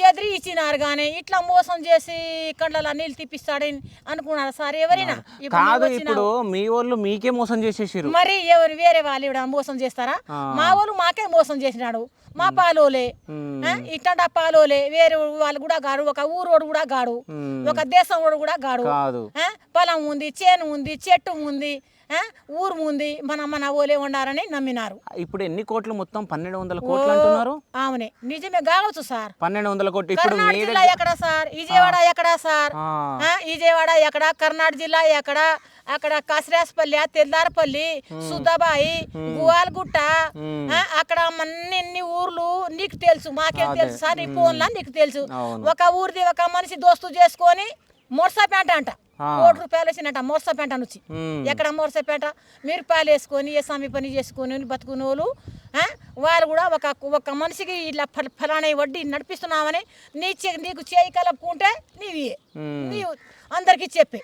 ఎదిరి ఇచ్చినారు. కానీ ఇట్లా మోసం చేసి కళ్ళ నీళ్ళు తిప్పిస్తాడని అనుకున్నారు సార్ ఎవరైనా? ఇప్పుడు మీ వాళ్ళు మీకే మోసం చేసేసారు. మరి ఎవరు వేరే వాళ్ళు ఇవిడ మోసం చేస్తారా? మా వాళ్ళు మాకే మోసం చేసినాడు. మా పాలోలే, ఇట్లా పాలోలే, వేరే వాళ్ళు కూడా గాడు, ఒక ఊరోడు కూడా గాడు, ఒక దేశం వాడు కూడా గాడు. పొలం ఉంది, చేను ఉంది, చెట్టు ఉంది, ఊరు ఉంది, మన ఓలే ఉండారని నమ్మినారు. ఇప్పుడు ఎన్ని కోట్లు? మొత్తం 1,200 కోట్లు అంటున్నారు. అవునే, నిజమే కావచ్చు సార్. 1,200 కోట్లు. కర్ణాటక జిల్లా ఎక్కడ సార్? విజయవాడ ఎక్కడ సార్? విజయవాడ ఎక్కడ? కర్ణాటక జిల్లా ఎక్కడ? అక్కడ కాసిరాజపల్లి, తెల్లారపల్లి, సుద్దబాయి, గువాలగుట్ట, అక్కడ ఎన్ని ఊర్లు నీకు తెలుసు, మాకేం తెలుసు సార్? నీ ఫోన్లా నీకు తెలుసు. ఒక ఊరిది ఒక మనిషి దోస్తు చేసుకొని మోర్సాపేట అంట, 1 కోటి రూపాయలు వచ్చినట్ట మోర్సాపేట నుంచి. ఎక్కడ మోర్సాపేట? మీరు పాలు వేసుకొని ఏ సామి పని చేసుకొని బతుకునే వాళ్ళు వాళ్ళు కూడా ఒక మనిషికి ఇట్లా ఫలానా వడ్డీ నడిపిస్తున్నామని నీకు చేయి కలుపుకుంటే నీవు అందరికీ చెప్పే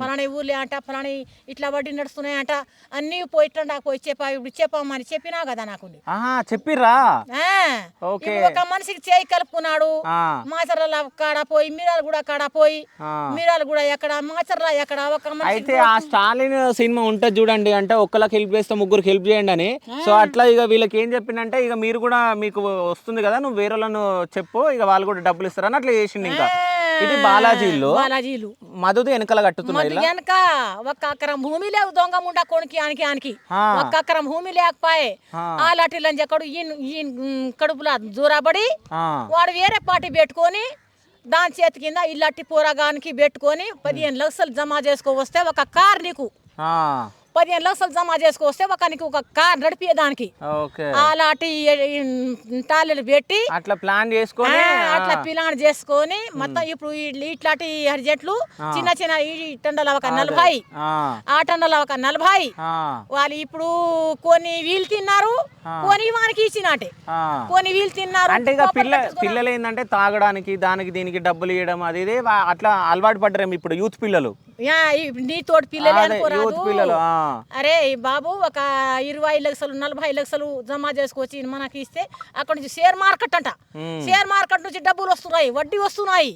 ఫలానా ఊర్లే అంట ఫలానా ఇట్లా వడ్డీ నడుస్తున్నాయంట అన్నీ పోయి చెప్పమని చెప్పినా కదా నాకు చెప్పిర్రా ఒక మనిషికి చేయి కలుపుకున్నాడు మాచర్ల కాడ పోయి మీరాలు కూడా కాడ పోయి మీరాలు కూడా ఎక్కడ మాచర్ల ఎక్కడ ఒక అయితే ఆ స్టాలిన్ సినిమా ఉంటది చూడండి, అంటే ఒక్కరికి హెల్ప్ చేస్తే ముగ్గురికి హెల్ప్ చేయండి అని. సో అట్లా ఇక వీళ్ళకి ఏం చెప్పిందంటే ఇక మీరు కూడా మీకు వస్తుంది కదా నువ్వు వేరే వాళ్ళను చెప్పు, ఇక వాళ్ళు కూడా డబ్బులు ఇస్తారని అట్లా చేసిండు. ఇంకా ఇది బాలాజీలో మధుది వెనకాల కట్టుతున్నాయి. వెనక ఒక ఎకరం భూమి లేవు దొంగ ముండ కొనికి ఆనికి ఒక ఎకరం భూమి లేకపోయే ఆ లటిలని చెక్కడు ఈయన కడుపులో జోరాబడి వాడు వేరే పార్టీ పెట్టుకొని దాని చేతి కింద ఇల్లట్టి పోరాగానికి పెట్టుకొని 15 లక్షలు జమ చేసుకోవస్తే ఒక కార్ నీకు 15 లక్షలు జమ చేసుకొస్తే ఒక కార్ నడిపేదానికి అలాంటి టాలెలు పెట్టి అట్లా ప్లాన్ చేసుకొని మొత్తం ఇప్పుడు ఇట్లాంటి అర్జెంట్లు చిన్న చిన్న ఈ టండల ఒక 40 ఆ టండల ఒక 40 వాళ్ళు ఇప్పుడు కొన్ని వీళ్ళు తిన్నారు కొన్ని వానికి ఇచ్చినట్టే కొన్ని వీళ్ళు తిన్నారు. అంటే ఇక పిల్లలు ఏంటంటే తాగడానికి దానికి దీనికి డబ్బులు ఇవ్వడం అది ఇది అట్లా అలవాటు పడ్డారేమో ఇప్పుడు యూత్ పిల్లలు. నీ తోటి పిల్లలు అరే బాబు ఒక 20 లక్షలు 40 లక్షలు జమ చేసుకొచ్చి మనకి ఇస్తే అక్కడ నుంచి షేర్ మార్కెట్ అంట, షేర్ మార్కెట్ నుంచి డబ్బులు వస్తున్నాయి వడ్డీ వస్తున్నాయి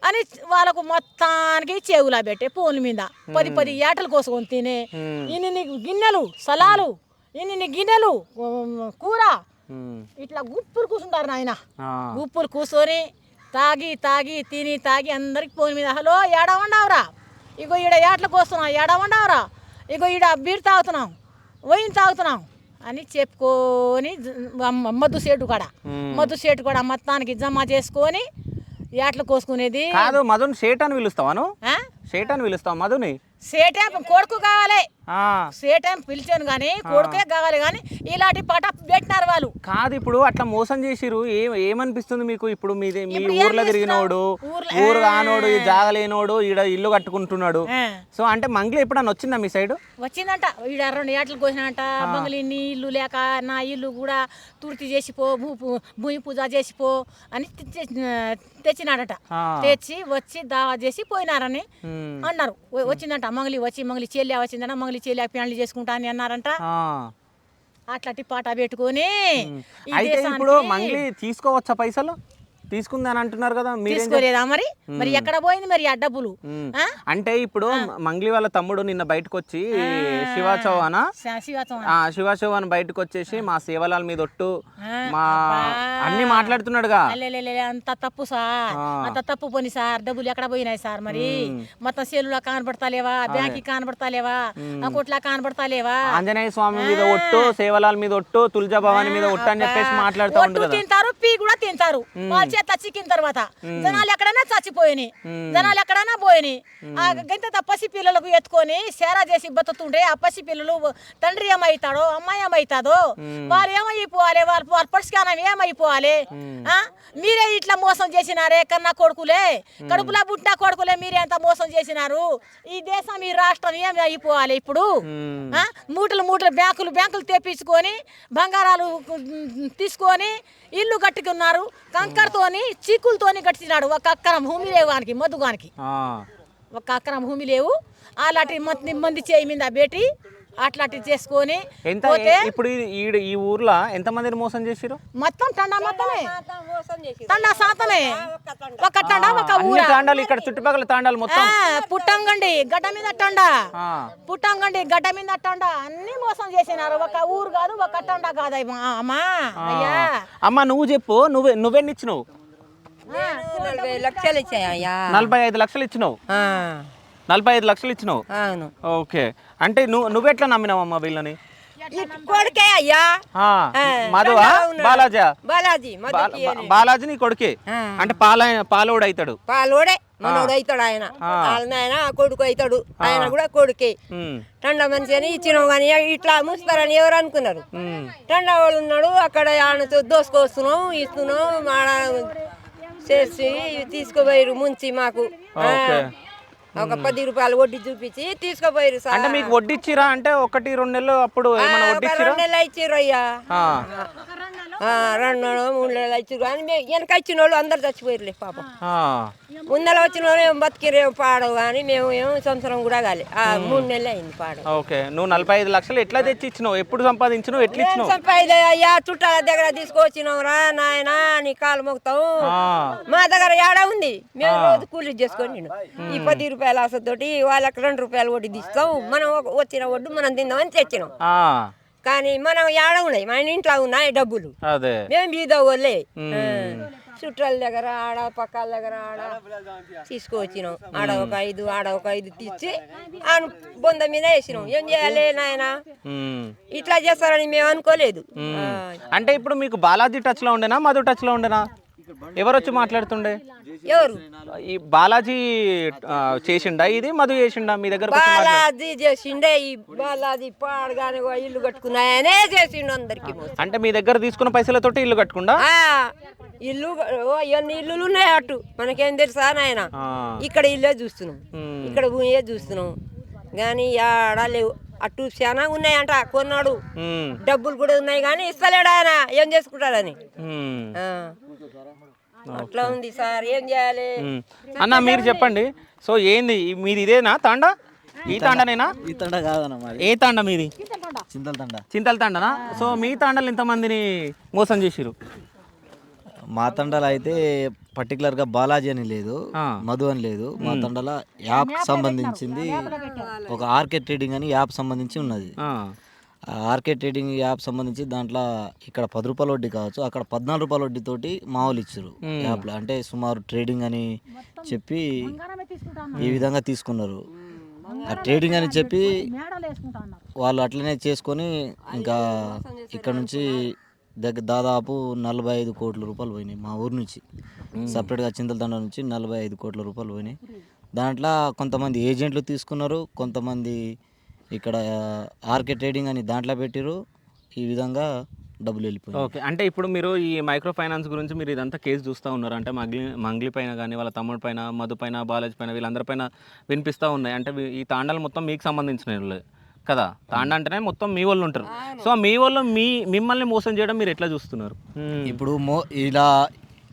అని వాళ్ళకు మొత్తానికి చెవులా పెట్టే ఫోన్ల మీద 10 ఏటలు కోసుకొని తినే ఇన్ని గిన్నెలు సలాలు ఇన్ని గిన్నెలు కూర ఇట్లా గుప్పులు కూర్చుంటారు నాయన. గుప్పులు కూర్చొని తాగి తిని అందరికి ఫోన్ మీద హలో ఏడా ఉండవురా, ఇగో ఈడ ఏట్లకు వస్తున్నాం ఏడా ఉండవురా, ఇగో ఈడ బీర్ తాగుతున్నాం వైన్ తాగుతున్నాం అని చెప్పుకొని మద్దు సేటు కూడా మొత్తానికి జమ చేసుకొని ఏట్లు కోసుకునేది కాదు. మధుని షేట్ అని పిలుస్తావాను, షేట్ అని పిలుస్తావు మధుని. సేటే కొడుకు కావాలి, సేటే పిలిచాను కానీ కొడుకే కావాలి కానీ ఇలాంటి పాట పెట్టినారు వాళ్ళు. కాదు ఇప్పుడు అట్లా మోసం చేసిరు ఏమనిపిస్తుంది మీకు? ఇప్పుడు మీ ఊర్లో తిరిగినోడు ఊరు కానోడు జాగలేనోడు ఈడ ఇల్లు కట్టుకుంటున్నాడు. సో అంటే మంగ్లీ ఎప్పుడన్నా వచ్చిందా మీ సైడ్? వచ్చిందంట, ఈడ 2 ఏటలు కోసినంట. బంగ్లీ నీ ఇల్లు లేక నా ఇల్లు కూడా తుర్తి చేసిపో భూమి పూజ చేసిపో అని తెచ్చినాడట. తెచ్చి వచ్చి దావా చేసి పోయినారని అన్నారు. వచ్చిందంట మంగ్లీ చెల్లి వచ్చిందట, మంగ్లీ చెల్లి పెళ్లి చేసుకుంటా అని అన్నారంట. అట్లాంటి పాట పెట్టుకొని ఇప్పుడు మంగ్లీ తీసుకోవచ్చా పైసలు? తీసుకుందని అంటున్నారు కదా, తీసుకోలేదా మరి ఎక్కడ పోయింది మరి ఆ డబ్బులు? అంటే ఇప్పుడు మంగ్లీ వాళ్ళ తమ్ముడు నిన్న బయటకు వచ్చి శివ చౌహాన్ బయటకు వచ్చేసి మా సేవలాల మీద ఒట్టు మా అన్ని మాట్లాడుతున్నాడుగా. అంత తప్పు సార్, అంత తప్పు పోని సార్, డబ్బులు ఎక్కడ పోయినాయి సార్? మరి మొత్తం సెల్లులా కనబడతాలేవా, బ్యాంక్ కనబడతాలేవా, కోట్లా కనబడతాలేవా? ఆంజనేయ స్వామి మీద ఒట్టు, సేవలాల మీద ఒట్టు, తులజా భవాని మీద ఒట్టు అని చెప్పేసి మాట్లాడుతూ ఉంటారు. తింటారు పీ కూడా తింటారు. చిక్కిన తర్వాత జనాలు ఎక్కడైనా చచ్చిపోయినాయి, జనాలు ఎక్కడైనా పోయినాయి. ఆ గంత పసి పిల్లలకు ఎత్తుకొని సేరా చేసి బతుకుతుంటే ఆ పసి పిల్లలు తండ్రి ఏమైతాడో అమ్మాయి ఏమైతాదో వాళ్ళు ఏమైపోవాలి, వాళ్ళ పరిష్కారం ఏమైపోవాలి? మీరే ఇట్లా మోసం చేసినారే కన్నా కొడుకులే, కడుపులా పుట్టిన కొడుకులే మీరే ఎంత మోసం చేసినారు. ఈ దేశం ఈ రాష్ట్రం ఏమి అయిపోవాలి ఇప్పుడు? మూటలు బ్యాంకులు తెప్పించుకొని బంగారాలు తీసుకొని ఇల్లు కట్టుకున్నారు. కంకరతోని చీకులతోని కట్టినాడు. ఒక ఎకరం భూమి లేవు వానికి, మధుగానికి ఒక ఎకరం భూమి లేవు. అలాంటి మంది చేయి మీద పెట్టి అట్లాంటి చేసుకొని ఇప్పుడు ఈ ఊర్లో ఎంత మందిని మోసం చేసిరు? మొత్తం తండా సాతమే ఒక తండా ఒక ఊరు తాండాలు ఇక్కడ చుట్టుపక్కల తాండాలు మొత్తం పుట్టంగండి గడ్డ మీద తండా, పుట్టంగండి గడ్డ మీద తండా అన్ని మోసం చేసినారు. ఒక ఊరు కాదు ఒక తండా కాదు. అమ్మా అయ్యా అమ్మ నువ్వు చెప్పు, నువ్వెన్ని ఇచ్చినావు? 45 లక్షలు ఇచ్చాయా? 45 లక్షలు ఇచ్చినావు. 45 లక్షలు ఇచ్చినావు. ఓకే, అంటే నువ్వెట్లా నమ్మినావమ్మా వీళ్ళని? కొడుకే అయ్యా. మధువా బాలాజీ నీ కొడుకే? అంటే పాలోడు అవుతాడు, పాలోడే మనోడు అవుతాడు. ఆయన కొడుకు అవుతాడు, ఆయన కూడా కొడుకే. టండా మనిషి అని ఇచ్చినావు కానీ ఇట్లా ముస్తారని ఎవరు అనుకున్నారు? టండా వాడు ఉన్నాడు అక్కడ, ఆయనతో దోసుకొస్తున్నాం ఇస్తున్నాం చేసి తీసుకుపోయారు ముంచి మాకు. ఒక 10 రూపాయలు వడ్డీ చూపించి తీసుకుపోయారు సార్. అంటే మీకు వడ్డీ ఇచ్చిరా అంటే 1-2 నెలలు అప్పుడు ఏమైనా వడ్డీ ఇచ్చిరా? 2 నెలలు ఇచ్చిర్రు అయ్యా, 2 నెలలు 3 నెలలు ఇచ్చిర్రు కానీ వెనక ఇచ్చిన వాళ్ళు అందరు చచ్చిపోయారులే పాపం. ముందర వచ్చిన వాళ్ళు ఏం బతికిరేం పాడవు కానీ మేము ఏం సంవత్సరం కూడా కాలే, 3 నెలలు అయింది పాడు. ఓకే, నువ్వు 45 లక్షలు ఎట్లా తెచ్చి ఇచ్చినావు? ఎప్పుడు సంపాదించినావు? ఎట్లా ఇచ్చినావు? అయ్యా చుట్టాల దగ్గర తీసుకొచ్చినాం రా నాయన, నీ కాలు మొక్కుతాం. మా దగ్గర ఏడా ఉంది, మేము రోజు కూలీ చేసుకొని ఈ 10 రూపాయల ఆశతోటి వాళ్ళకి 2 రూపాయలు వడ్డీ తీస్తాం. మనం వచ్చిన వడ్డు మనం తిందామని తెచ్చినాం. కానీ మనం ఏడ ఉన్నాయి, మన ఇంట్లో ఉన్నాయి డబ్బులు, అదే మేము బీద వాళ్ళే. చుట్టాల దగ్గర ఆడ పక్కల దగ్గర ఆడ తీసుకువచ్చినాం. ఆడ ఒక 5 ఆడ ఒక 5 తీసి బొంద మీద వేసినాం. ఏం చేయాలి నాయన, ఇట్లా చేస్తారని మేము అనుకోలేదు. అంటే ఇప్పుడు మీకు బాలాజీ టచ్ లో ఉండేనా, మధు టచ్ లో ఉండేనా? ఎవరు వచ్చి మాట్లాడుతుండే? ఎవరు? ఈ బాలాజీ చేసిండా ఇది, మధు చేసిండా మీ దగ్గర? బాలాజీ చేసిండే. ఈ బాలాజీ పాడగానే ఇల్లు కట్టుకున్నాయనే చేసిండు అందరికి. అంటే మీ దగ్గర తీసుకున్న పైసలతోటి ఇల్లు కట్టుకుండా? ఇల్లు ఎన్ని ఇల్లులు ఉన్నాయి అటు మనకేం తెలుసా నాయన. ఇక్కడ ఇల్లే చూస్తున్నాం, ఇక్కడ భూమియే చూస్తున్నాం కానీ ఆడ లేవు. అటు చాలా ఉన్నాయంట, కొన్నాడు డబ్బులు కూడా ఉన్నాయి కానీ ఇస్తలేడు ఆయన, ఏం చేసుకుంటాడని. అట్లా ఉంది సార్, ఏం చేయాలి అన్న మీరు చెప్పండి. సో ఏంది మీది ఇదేనా తాండా? ఈ తాండనేనా? ఈ తండ కాదన్న మరి. ఏ తాండ మీది? చింతల తండ. చింతల తాండనా? సో మీ తాండలు ఇంతమందిని మోసం చేసిరు? మా తండలో అయితే పర్టికులర్గా బాలాజీ అని లేదు, మధు అని లేదు. మా తండలో యాప్ సంబంధించింది ఒక ఆర్కే ట్రేడింగ్ అని యాప్ సంబంధించి ఉన్నది. ఆర్కే ట్రేడింగ్ యాప్ సంబంధించి దాంట్లో ఇక్కడ 10 రూపాయల వడ్డీ కావచ్చు, అక్కడ 14 రూపాయల వడ్డీతోటి మామూలు ఇచ్చారు యాప్లో. అంటే సుమారు ట్రేడింగ్ అని చెప్పి ఈ విధంగా తీసుకున్నారు. ఆ ట్రేడింగ్ అని చెప్పి వాళ్ళు అట్లనే చేసుకొని ఇంకా ఇక్కడ నుంచి దాదాపు 45 కోట్ల రూపాయలు పోయినాయి మా ఊరు నుంచి. సపరేట్గా చింతలతండ నుంచి 45 కోట్ల రూపాయలు పోయినాయి. దాంట్లో కొంతమంది ఏజెంట్లు తీసుకున్నారు, కొంతమంది ఇక్కడ ఆర్కే ట్రేడింగ్ అని దాంట్లో పెట్టిరు. ఈ విధంగా డబ్బులు వెళ్ళిపోయాయి. ఓకే, అంటే ఇప్పుడు మీరు ఈ మైక్రో ఫైనాన్స్ గురించి మీరు ఇదంతా కేసు చూస్తూ ఉన్నారు. అంటే మంగ్లీ పైన కానీ, వాళ్ళ తమ్ముడి పైన, మధు పైన, బాలాజీ పైన, వీళ్ళందరి పైన వినిపిస్తూ ఉన్నాయి. అంటే ఈ తాండాలు మొత్తం మీకు సంబంధించిన కదా, తాండా అంటేనే మొత్తం మీ వాళ్ళు ఉంటారు. సో మీ వాళ్ళు మిమ్మల్ని మోసం చేయడం మీరు ఎట్లా చూస్తున్నారు? ఇప్పుడు ఇలా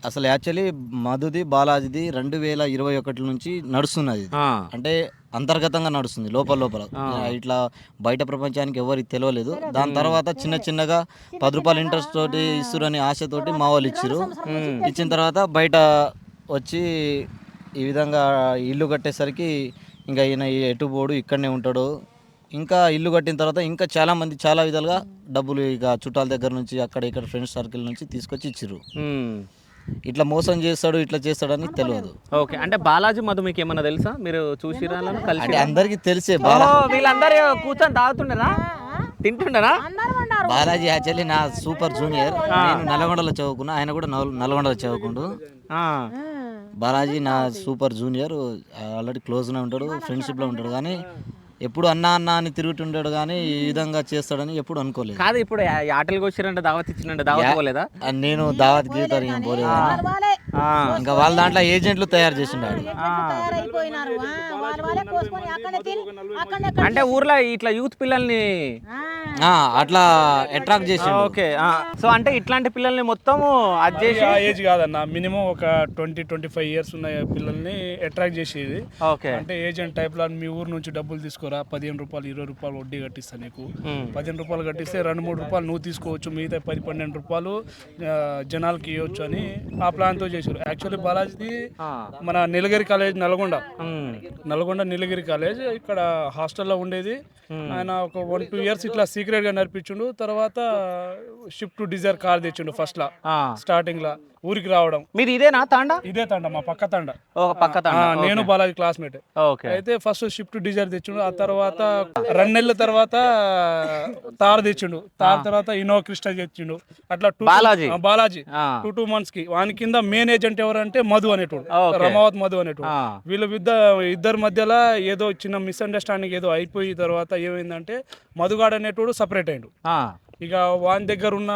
అసలు యాక్చువల్లీ మధుది బాలాజీది 2021 నుంచి నడుస్తున్నది. అంటే అంతర్గతంగా నడుస్తుంది, లోపల ఇట్లా బయట ప్రపంచానికి ఎవరికి తెలియలేదు. దాని తర్వాత చిన్నగా 10 రూపాయల ఇంట్రెస్ట్ తోటి ఇస్తురని ఆశతోటి మా వాళ్ళు ఇచ్చిరు. ఇచ్చిన తర్వాత బయట వచ్చి ఈ విధంగా ఇల్లు కట్టేసరికి ఇంకా ఈయన ఎటు పోడు, ఇక్కడనే ఉంటాడు. ఇంకా ఇల్లు కట్టిన తర్వాత ఇంకా చాలామంది చాలా విధాలుగా డబ్బులు ఇక చుట్టాల దగ్గర నుంచి అక్కడ ఇక్కడ ఫ్రెండ్స్ సర్కిల్ నుంచి తీసుకొచ్చి ఇచ్చిర్రు. ఇట్లా మోసం చేస్తాడు, ఇట్లా చేస్తాడని తెలియదు. ఓకే, అంటే బాలాజీ మధు మీకు ఏమన్నా తెలుసా? మీరు చూసిరా? అంటే అందరికి తెలిసే. వీళ్ళందరూ కూర్చొని తాగుతుండరా, తింటుండరా? బాలాజీ యాక్చువల్లీ నా సూపర్ జూనియర్. నేను నల్గొండలో చదువుకున్నా, ఆయన కూడా నల్గొండలో చదువుకుండు. బాలాజీ నా సూపర్ జూనియర్, ఆల్రెడీ క్లోజ్గా ఉంటాడు, ఫ్రెండ్షిప్లో ఉంటాడు. కానీ ఎప్పుడు అన్న అని తిరుగుతుంటాడు కానీ ఈ విధంగా చేస్తాడని ఎప్పుడు అనుకోలేదు. కాదు, ఇప్పుడు ఆటలకు వచ్చిరంటే దావత్ ఇచ్చినంటే దావత్ పోలేదా? నేను దావత్ గీతారు ఏం పోలేదు. ఇంకా వాళ్ళ దాంట్లో ఏజెంట్లు తయారు చేసిండాడు. అంటే ఊర్లో ఇట్లా యూత్ పిల్లల్ని అట్లా అట్రాక్ట్ చేసి. ఓకే, సో అంటే ఇట్లాంటి పిల్లల్ని మొత్తం అది చేసి ఏజ్ కాదన్న, మినిమం ఒక 20-25 ఇయర్స్ ఉన్న పిల్లల్ని అట్రాక్ట్ చేసేది. ఓకే, అంటే ఏజెంట్ టైప్ లో మీ ఊరు నుంచి డబ్బులు తీసుకోరా, 15 రూపాయలు 20 రూపాయలు వడ్డీ కట్టిస్తా నీకు. 15 రూపాయలు కట్టిస్తే 2-3 రూపాయలు నువ్వు తీసుకోవచ్చు, మిగతా 10-12 రూపాయలు జనాలకి ఇవ్వచ్చు అని ఆ ప్లాన్ తో చేశారు. యాక్చువల్లీ బాలాజీది మన నీలగిరి కాలేజ్, నల్గొండ నీలగిరి కాలేజ్, ఇక్కడ హాస్టల్లో ఉండేది. ఆయన ఒక 1-2 ఇయర్స్ ఇట్లా సీక్రెట్ గా నడిపించుండు. తర్వాత షిఫ్ట్ డిజైర్ కార్ తెచ్చిండు ఫస్ట్ లా, స్టార్టింగ్ లా ఊరికి రావడం. మీరు ఇదేనా తాండా? ఇదే తాండ, మా పక్క తాండ. నేను బాలాజీ క్లాస్మేట్. అయితే ఫస్ట్ షిఫ్ట్ డిజైర్ తెచ్చిండు. ఆ తర్వాత 2 నెలల తర్వాత తార్ తెచ్చిండు. తార్ తర్వాత ఇన్నోవా క్రిస్టా తెచ్చిండు. అట్లా బాలాజీ 2 months కి. వాని కింద మెయిన్ ఏజెంట్ ఎవరంటే మధు అనేటోడు, రమావత్ మధు అనేటోడు. వీళ్ళు ఇద్దరి మధ్యలో ఏదో చిన్న మిస్అండర్స్టాండింగ్ ఏదో అయిపోయి తర్వాత ఏమైందంటే మధుగాడు అనేటోడు సపరేట్ అయ్యిండు. ఇక వాని దగ్గర ఉన్న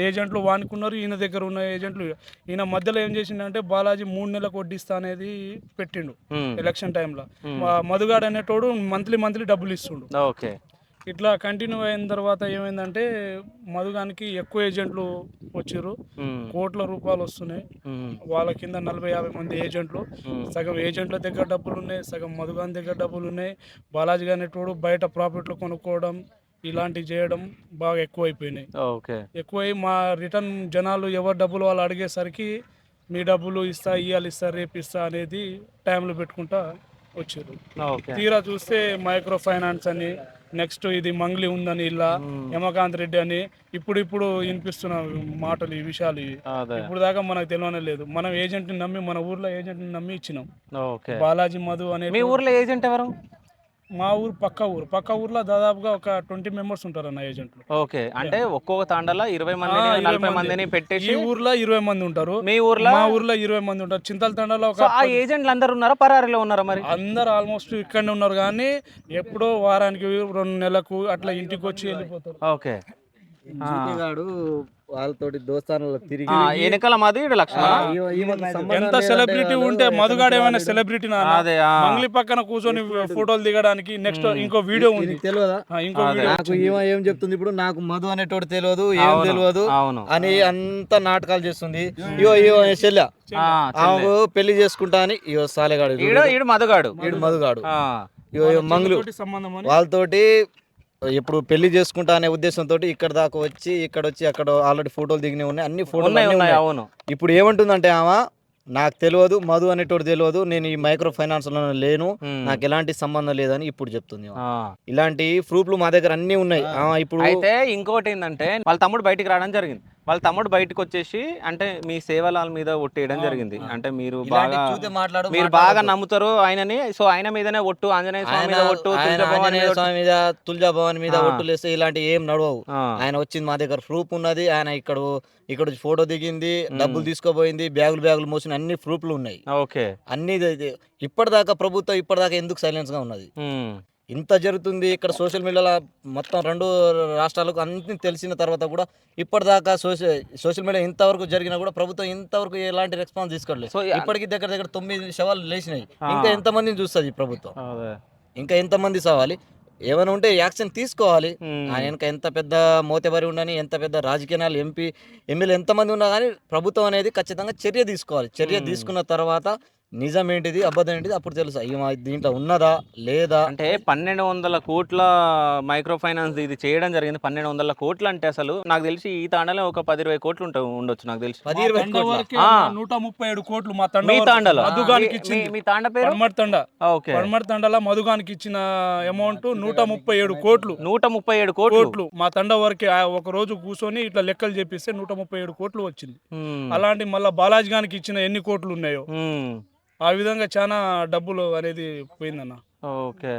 ఏజెంట్లు వానికి ఉన్నారు, ఈయన దగ్గర ఉన్న ఏజెంట్లు ఈయన మధ్యలో ఏం చేసిండంటే బాలాజీ 3 నెలలకు వడ్డిస్తా అనేది పెట్టిండు ఎలక్షన్ టైంలో. మధుగాడు అనేటోడు మంత్లీ డబ్బులు ఇస్తుండు. ఓకే. ఇట్లా కంటిన్యూ అయిన తర్వాత ఏమైందంటే మధుగానికి ఎక్కువ ఏజెంట్లు వచ్చారు, కోట్ల రూపాయలు వస్తున్నాయి. వాళ్ళ కింద 40-50 మంది ఏజెంట్లు. సగం ఏజెంట్ల దగ్గర డబ్బులు ఉన్నాయి, సగం మధుగాని దగ్గర డబ్బులు ఉన్నాయి. బాలాజీ అనేటోడు బయట ప్రాఫిట్లు కొనుక్కోవడం ఇలాంటివి చేయడం బాగా ఎక్కువైపోయినాయి. ఎక్కువై మా రిటర్న్ జనాలు ఎవరు డబ్బులు వాళ్ళు అడిగేసరికి మీ డబ్బులు ఇస్తా, ఇయ్యాలి ఇస్తా, రేపు ఇస్తా అనేది టైంలు పెట్టుకుంటా వచ్చారు. తీరా చూస్తే మైక్రో ఫైనాన్స్ అని, నెక్స్ట్ ఇది మంగ్లీ ఉందని, ఇలా యమకాంత్ రెడ్డి అని ఇప్పుడు వినిపిస్తున్న మాటలు, ఈ విషయాలు ఇవి. ఇప్పుడు దాకా మనకు తెలియనే లేదు. మనం ఏజెంట్ని నమ్మి, మన ఊర్లో ఏజెంట్ని నమ్మి ఇచ్చినాం. బాలాజీ మధు అనే. మీ ఊర్లో ఏజెంట్ ఎవరు? మా ఊరు పక్క ఊర్లో దాదాపుగా ఒక 20 మెంబర్స్ ఉంటారు అన్న ఏజెంట్లు. ఓకే. అంటే ఒక్కొక్క తాండలో 20 మంది 40 మందిని పెట్టేసి ఈ ఊర్లో 20 మంది ఉంటారు. మీ ఊర్లో? మా ఊర్లో 20 మంది ఉంటారు. చింతల తండలో ఒక ఆ ఏజెంట్లు అందరు ఉన్నారా, పరారీలో ఉన్నారా? మరి అందరు ఆల్మోస్ట్ ఇక్కడనే ఉన్నారు, కానీ ఎప్పుడో వారానికి 2 నెలలకు అట్లా ఇంటికి వచ్చి వెళ్ళిపోతారు. ఓకే. గాడు వాళ్ళతోటి దోస్తానులో తిరిగి వెనకాల మాది లక్ష్మణ. ఎంత సెలబ్రిటీ ఉంటే మధుగాడు ఏమైనా సెలబ్రిటీ మంగ్లీ పక్కన కూర్చొని ఫోటోలు దిగడానికి. నెక్స్ట్ ఇంకో వీడియో ఉంది, తెలియదా? ఇంకో వీడియో. నాకు ఏం చెప్తుంది ఇప్పుడు, నాకు మధు అనేటోడు తెలియదు, ఏం తెలియదు అని అంత నాటకాలు చేస్తుంది. ఇయో చెల్లె ఆమెకు పెళ్లి చేసుకుంటా అని ఇయో సాలెగాడు, మధుగాడు మంగ్లీ వాళ్ళతోటి ఇప్పుడు పెళ్లి చేసుకుంటా అనే ఉద్దేశంతో ఇక్కడ దాకా వచ్చి అక్కడ ఆల్రెడీ ఫోటోలు దిగినవి ఉన్నాయి, అన్ని ఫోటోలు ఉన్నాయి. ఇప్పుడు ఏమంటుందంటే ఆమె, నాకు తెలియదు, మధు అనేటోడు తెలియదు, నేను ఈ మైక్రో ఫైనాన్స్ లో లేను, నాకు ఎలాంటి సంబంధం లేదని ఇప్పుడు చెప్తుంది. ఇలాంటి ప్రూఫ్లు మా దగ్గర అన్ని ఉన్నాయి. ఇప్పుడు అయితే ఇంకోటి ఏంటంటే వాళ్ళ తమ్ముడు బయటికి రావడం జరిగింది. వాళ్ళ తమ్ముడు బయటకు వచ్చేసి అంటే మీ సేవల మీద ఒట్టేయడం జరిగింది. అంటే మీరు బాగా నమ్ముతారు ఆయనని, సో ఆయన మీదనే ఒట్టు, ఆంజనేయ స్వామి మీద ఒట్టు, స్వామి మీద, తులజా భవాని మీద ఒట్టులు వేస్తే ఇలాంటి ఏం నడవవు. ఆయన వచ్చింది, మా దగ్గర ప్రూఫ్ ఉన్నది, ఆయన ఇక్కడ ఫోటో దిగింది, డబ్బులు తీసుకోపోయింది, బ్యాగులు మోసిన అన్ని ప్రూఫ్లు ఉన్నాయి. ఓకే. అన్ని ఇప్పటిదాకా ప్రభుత్వం ఎందుకు సైలెన్స్ గా ఉన్నది? ఇంత జరుగుతుంది ఇక్కడ సోషల్ మీడియాలో మొత్తం 2 రాష్ట్రాలకు అన్ని తెలిసిన తర్వాత కూడా ఇప్పటిదాకా సోషల్ మీడియా ఇంతవరకు జరిగినా కూడా ప్రభుత్వం ఇంతవరకు ఎలాంటి రెస్పాన్స్ తీసుకోవట్లేదు. ఇప్పటికి దగ్గర 9 శవాలు లేచినాయి. ఇంకా ఎంతమందిని చూస్తుంది ప్రభుత్వం? ఇంకా ఎంతమంది సావాలి? ఏమైనా ఉంటే యాక్షన్ తీసుకోవాలి. ఆయన వెనక ఎంత పెద్ద మోతెబరి ఉండని, ఎంత పెద్ద రాజకీయ నాయకులు, ఎమ్మెల్యే ఎంతమంది ఉన్నా కానీ ప్రభుత్వం అనేది ఖచ్చితంగా చర్య తీసుకోవాలి. చర్య తీసుకున్న తర్వాత నిజం ఏంటిది, అబద్ధం ఏంటిది అప్పుడు తెలుసు. దీంట్లో ఉన్నదా లేదా అంటే 1200 కోట్ల మైక్రో ఫైనాన్స్ ఇది చేయడం జరిగింది. 1200 కోట్లు అంటే అసలు నాకు తెలిసి ఈ తాండలో ఒక 10-20 కోట్లు ఉండొచ్చు నాకు తెలిసి. 137 కోట్లు మా తాండలో మధుగానికి ఇచ్చింది. మీ తాండ పేరు పడమటి తండ. పడమటి తండలో మధుగానికి ఇచ్చిన అమౌంట్ 137 కోట్లు. 137 కోట్లు మా తండ వరకు ఒక రోజు కూర్చొని ఇట్లా లెక్కలు చెప్పిస్తే 137 కోట్లు వచ్చింది. అలాంటి మళ్ళీ బాలాజీ గానికి ఇచ్చిన ఎన్ని కోట్లు ఉన్నాయో ఆ విధంగా చాలా డబ్బులు అనేది పోయిందన్న. ఓకే.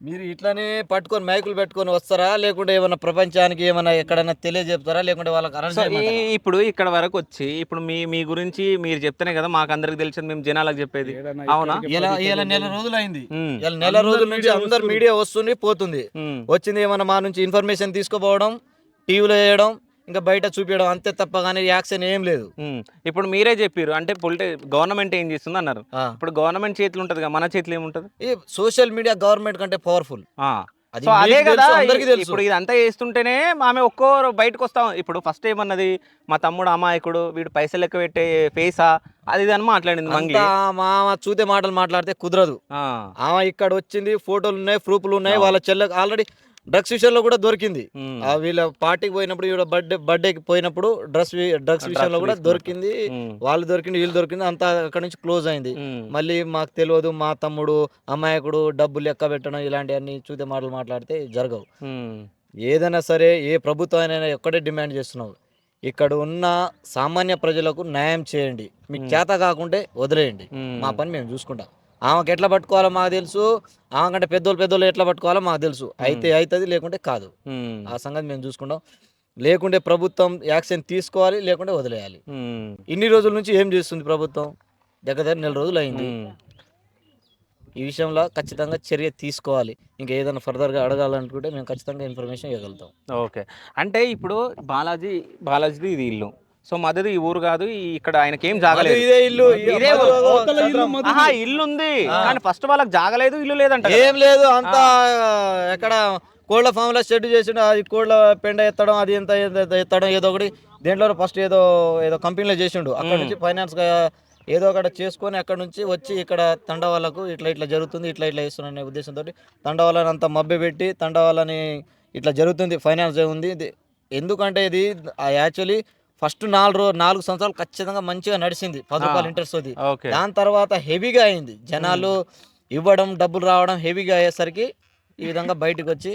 మీరు ఇట్లానే పట్టుకొని మైకులు పెట్టుకొని వస్తారా, లేకుంటే ఏమైనా ప్రపంచానికి ఏమైనా ఎక్కడైనా తెలియజెప్తారా, లేకుంటే వాళ్ళకి ఇప్పుడు ఇక్కడ వరకు వచ్చి ఇప్పుడు మీ గురించి మీరు చెప్తేనే కదా మాకు అందరికి తెలిసింది, మేము జనాలకు చెప్పేది. అవునా? ఇలా నెల రోజులు అయింది. ఇలా నెల రోజుల నుంచి అందరు మీడియా వస్తుంది పోతుంది, వచ్చింది ఏమన్నా మా నుంచి ఇన్ఫర్మేషన్ తీసుకోపోవడం, టీవీలో వేయడం, ఇంకా బయట చూపించడం అంతే తప్ప కానీ యాక్షన్ ఏం లేదు. ఇప్పుడు మీరే చెప్పారు అంటే గవర్నమెంట్ ఏం చేస్తుంది అన్నారు. ఇప్పుడు గవర్నమెంట్ చేతులు ఉంటది, మన చేతులు ఏముంటది? ఈ సోషల్ మీడియా గవర్నమెంట్ కంటే పవర్ఫుల్. అదే కదా ఇప్పుడు ఇదంతా చేస్తుంటేనే ఆమె ఒక్కోరు బయటకు వస్తాం. ఇప్పుడు ఫస్ట్ ఏమన్నది, మా తమ్ముడు అమాయకుడు, వీడు పైసలు లెక్క పెట్టే ఫేసా అది అని మాట్లాడింది మంగ్లీ. మామ చూతే మాటలు మాట్లాడితే కుదరదు. ఆమె ఇక్కడ వచ్చింది, ఫోటోలు ఉన్నాయి, ప్రూఫ్లు ఉన్నాయి. వాళ్ళ చెల్లెకు ఆల్రెడీ డ్రగ్స్ విషయంలో కూడా దొరికింది. వీళ్ళ పార్టీకి పోయినప్పుడు, వీళ్ళ బర్త్డేకి పోయినప్పుడు డ్రగ్స్ విషయంలో కూడా దొరికింది. వాళ్ళు దొరికింది, వీళ్ళు దొరికింది, అంతా అక్కడ నుంచి క్లోజ్ అయింది. మళ్ళీ మాకు తెలియదు, మా తమ్ముడు అమాయకుడు, డబ్బులు లెక్క పెట్టడం, ఇలాంటివన్నీ చూతే మాటలు మాట్లాడితే జరగవు. ఏదైనా సరే ఏ ప్రభుత్వం అయినా ఒక్కటే డిమాండ్ చేస్తున్నావు, ఇక్కడ ఉన్న సామాన్య ప్రజలకు న్యాయం చేయండి. మీకు చేత కాకుంటే వదిలేయండి, మా పని మేము చూసుకుంటాం. ఆమెకు ఎట్లా పట్టుకోవాలో మాకు తెలుసు, ఆమె కంటే పెద్దోళ్ళు ఎట్లా పట్టుకోవాలో మాకు తెలుసు. అయితే అవుతుంది, లేకుంటే కాదు. ఆ సంగతి మేము చూసుకుంటాం. లేకుంటే ప్రభుత్వం యాక్షన్ తీసుకోవాలి, లేకుంటే వదిలేయాలి. ఇన్ని రోజుల నుంచి ఏం చేస్తుంది ప్రభుత్వం? దగ్గర నెల రోజులు అయింది. ఈ విషయంలో ఖచ్చితంగా చర్య తీసుకోవాలి. ఇంకా ఏదైనా ఫర్దర్గా అడగాలనుకుంటే మేము ఖచ్చితంగా ఇన్ఫర్మేషన్ ఇవ్వగలుగుతాం. ఓకే. అంటే ఇప్పుడు బాలాజీది ఇది ఇల్లు. సో మధుది ఈ ఊరు కాదు. ఇక్కడ ఆయనకి ఏం జాగలేదు. ఇదే ఇల్లు, ఇదే ఊరు. అవతల ఇల్లు మధుది. ఆహా, ఇల్లు ఉంది కానీ ఫస్ట్ వాళ్ళకి జాగలేదు, ఇల్లు లేదంట. ఏం లేదు, అంతా ఎక్కడ కోళ్ళ ఫామ్ లో షెడ్ చేసిన అది కోళ్ళ పెండ ఎత్తడం, అది ఎంత ఎత్తడం, ఏదో ఒకటి దేంట్లో ఫస్ట్ ఏదో కంపెనీలో చేసిండు. అక్కడ నుంచి ఫైనాన్స్ గా ఏదో ఒకటి చేసుకొని అక్కడ నుంచి వచ్చి ఇక్కడ తండవాళ్ళకు ఇట్లా జరుగుతుంది, ఇట్లా ఇస్తున్న ఉద్దేశంతో తండవాళ్ళని అంతా మభ్య పెట్టి తండవాళ్ళని ఇట్లా జరుగుతుంది, ఫైనాన్స్ ఉంది. ఎందుకంటే ఇది యాక్చువల్లీ ఫస్ట్ 4 సంవత్సరాలు ఖచ్చితంగా మంచిగా నడిచింది, 10 రూపాయలు ఇంట్రెస్ట్ ఉంది. దాని తర్వాత హెవీగా అయింది, జనాలు ఇవ్వడం, డబ్బులు రావడం హెవీగా అయ్యేసరికి ఈ విధంగా బయటకు వచ్చి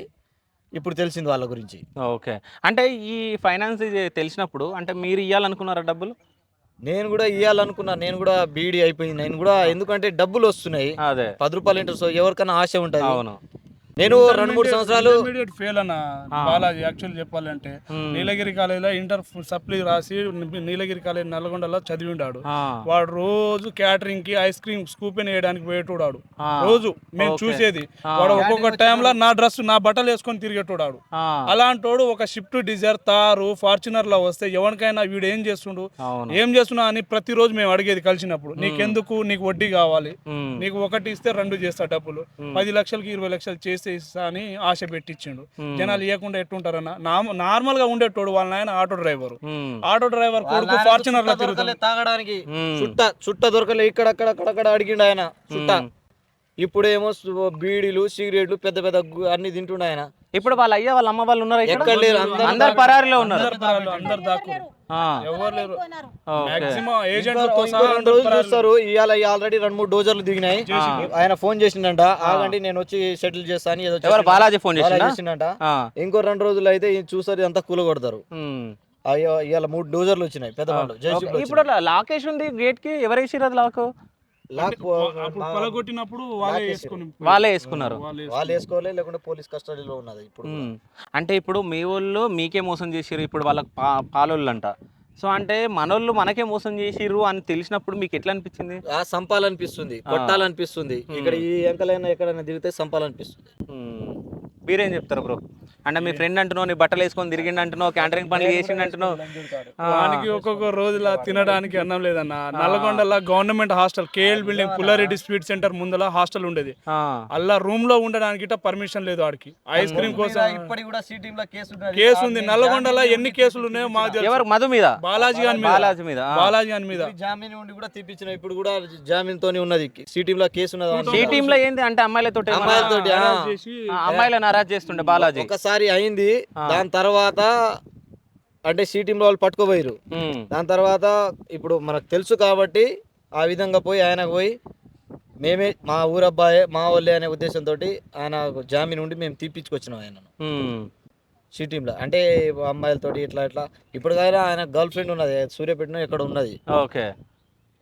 ఇప్పుడు తెలిసింది వాళ్ళ గురించి. ఓకే. అంటే ఈ ఫైనాన్స్ తెలిసినప్పుడు అంటే మీరు ఇవ్వాలనుకున్నారా డబ్బులు? నేను కూడా ఇవ్వాలనుకున్నా, నేను కూడా బీడీ అయిపోయింది. నేను కూడా ఎందుకంటే డబ్బులు వస్తున్నాయి, అదే 10 రూపాయలు ఇంట్రెస్ట్, ఎవరికైనా ఆశ ఉంటుంది. అవును. నేను 2-3 సంవత్సరాలు ఇంటర్మీడియట్ ఫెయిల్ అన్న బాలాజీ. యాక్చువల్ చెప్పాలంటే నీలగిరి కాలేజీలో ఇంటర్ సప్లీ రాసి నీలగిరి కాలేజ్ నల్గొండలో చదివిండాడు. వాడు రోజు క్యాటరింగ్ కి ఐస్ క్రీమ్ స్కూప్ వేయడానికి పోయేటోడాడు. రోజు మేము చూసేది. వాడు ఒక్కొక్క టైంలో నా బట్టలు వేసుకొని తిరిగేటోడాడు. అలాంటోడు ఒక షిఫ్ట్ డిజైర్ తారు ఫార్చునర్ లో వస్తే ఎవరికైనా వీడు ఏం చేస్తున్నా అని ప్రతిరోజు మేము అడిగేది కలిసినప్పుడు. నీకెందుకు, నీకు వడ్డీ కావాలి, నీకు ఒకటి ఇస్తే 2 చేస్తా డబ్బులు, 10 లక్షలకి 20 లక్షలు చేస్తే ఇస్తా అని ఆశ పెట్టించిండు. జనాలు ఇవ్వకుండా ఎట్టుంటారన్న. నార్మల్ గా ఉండేటోడు వాళ్ళ నాయన ఆటో డ్రైవర్ కొడుకు ఫార్చునర్ లో తిరుగుతాడు. తాగడానికి చుట్ట దొరకలే, ఇక్కడక్కడ అడిగిండు ఆయన చుట్ట. ఇప్పుడేమో బీడీలు, సిగరెట్లు పెద్ద అన్ని తింటుండే ఆయన. ఇప్పుడు వాళ్ళ అయ్యా వాళ్ళ అమ్మ వాళ్ళు ఉన్నారు ఎక్కడ లేరు, అందరు పరారిలో ఉన్నారు. అందరు దాక్కురు, ఎవరు లేరు. చూస్తారు. ఇవాళ ఆల్రెడీ 2-3 డోజర్లు దిగినాయి. ఆయన ఫోన్ చేసిండంట, ఆగండి నేను వచ్చి సెటిల్ చేస్తాను. ఏదో బాలాజీ ఫోన్ చేసిండంట. ఇంకో 2 రోజులు అయితే చూస్తారు అంతా కూలగొడతారు. అయ్యో ఇవాళ 3 డోజర్లు వచ్చినాయి పెద్ద వాళ్ళు. ఇప్పుడు లాకేష్ ఉంది గేట్ కి, ఎవరు వేసిరు అది పలగొట్టినప్పుడు వాళ్ళే వేసుకున్నారు. వాళ్ళు వేసుకోవాలి, లేకుంటే పోలీస్ కస్టడీలో ఉన్నది ఇప్పుడు. అంటే ఇప్పుడు మీ వాళ్ళు మీకే మోసం చేసిర్రు, ఇప్పుడు వాళ్ళకి పాలోళ్ళు అంట. సో అంటే మనోళ్ళు మనకే మోసం చేసిర్రు అని తెలిసినప్పుడు మీకు ఎట్లా అనిపించింది? సంపాలనిపిస్తుంది, కొట్టాలనిపిస్తుంది. ఇక్కడ ఈ ఎంకలైనా ఎక్కడైనా దిగితే సంపాలనిపిస్తుంది. మీరేం చెప్తారు బ్రో? అంటే మీ ఫ్రెండ్ అంటున్నావు, నీ బట్టలు వేసుకొని తిరిగిండు అంటున్నావు, క్యాంటరింగ్ పని చేసిండు అంటున్నావు. వానికి ఒక్కొక్క రోజులా తినడానికి అన్నం లేదన్న. నల్గొండలో government hostel KL building Pulla Reddy sweet centre ముందల హాస్టల్ ఉండేది. అలా రూమ్ లో ఉండడానికి పర్మిషన్ లేదు ఆడికి. ఐస్ క్రీమ్ కోసం కేసు ఉంది. నల్గొండలో ఎన్ని కేసులు ఉన్నాయో మాకు ఎవరు? మధు మీద, బాలాజీ గాని మీద జామీన్ ఉండి కూడా తీపించిన. ఇప్పుడు కూడా జామీన్ తోని ఉన్నది. టీమ్ లో కేసు ఉన్నది. సి టీమ్ లో ఏంది అంటే అమ్మాయిలతో అమ్మాయిలను అరెస్ట్ చేస్తుండే బాలాజీ. ఒకసారి అయింది. దాని తర్వాత అంటే సి టీమ్ లో వాళ్ళు పట్టుకోపోయారు. దాని తర్వాత ఇప్పుడు మనకు తెలుసు కాబట్టి ఆ విధంగా పోయి ఆయనకు పోయి మేమే మా ఊరబ్బాయే మా వాళ్ళే అనే ఉద్దేశంతో ఆయన జామీన్ ఉండి మేము తీపించుకొచ్చినాం ఆయనను సి టీమ్ లో. అంటే అమ్మాయిలతోటి ఇట్లా ఇప్పుడు ఆయన గర్ల్ ఫ్రెండ్ ఉన్నది సూర్యాపేటలో ఎక్కడ ఉన్నది. ఓకే.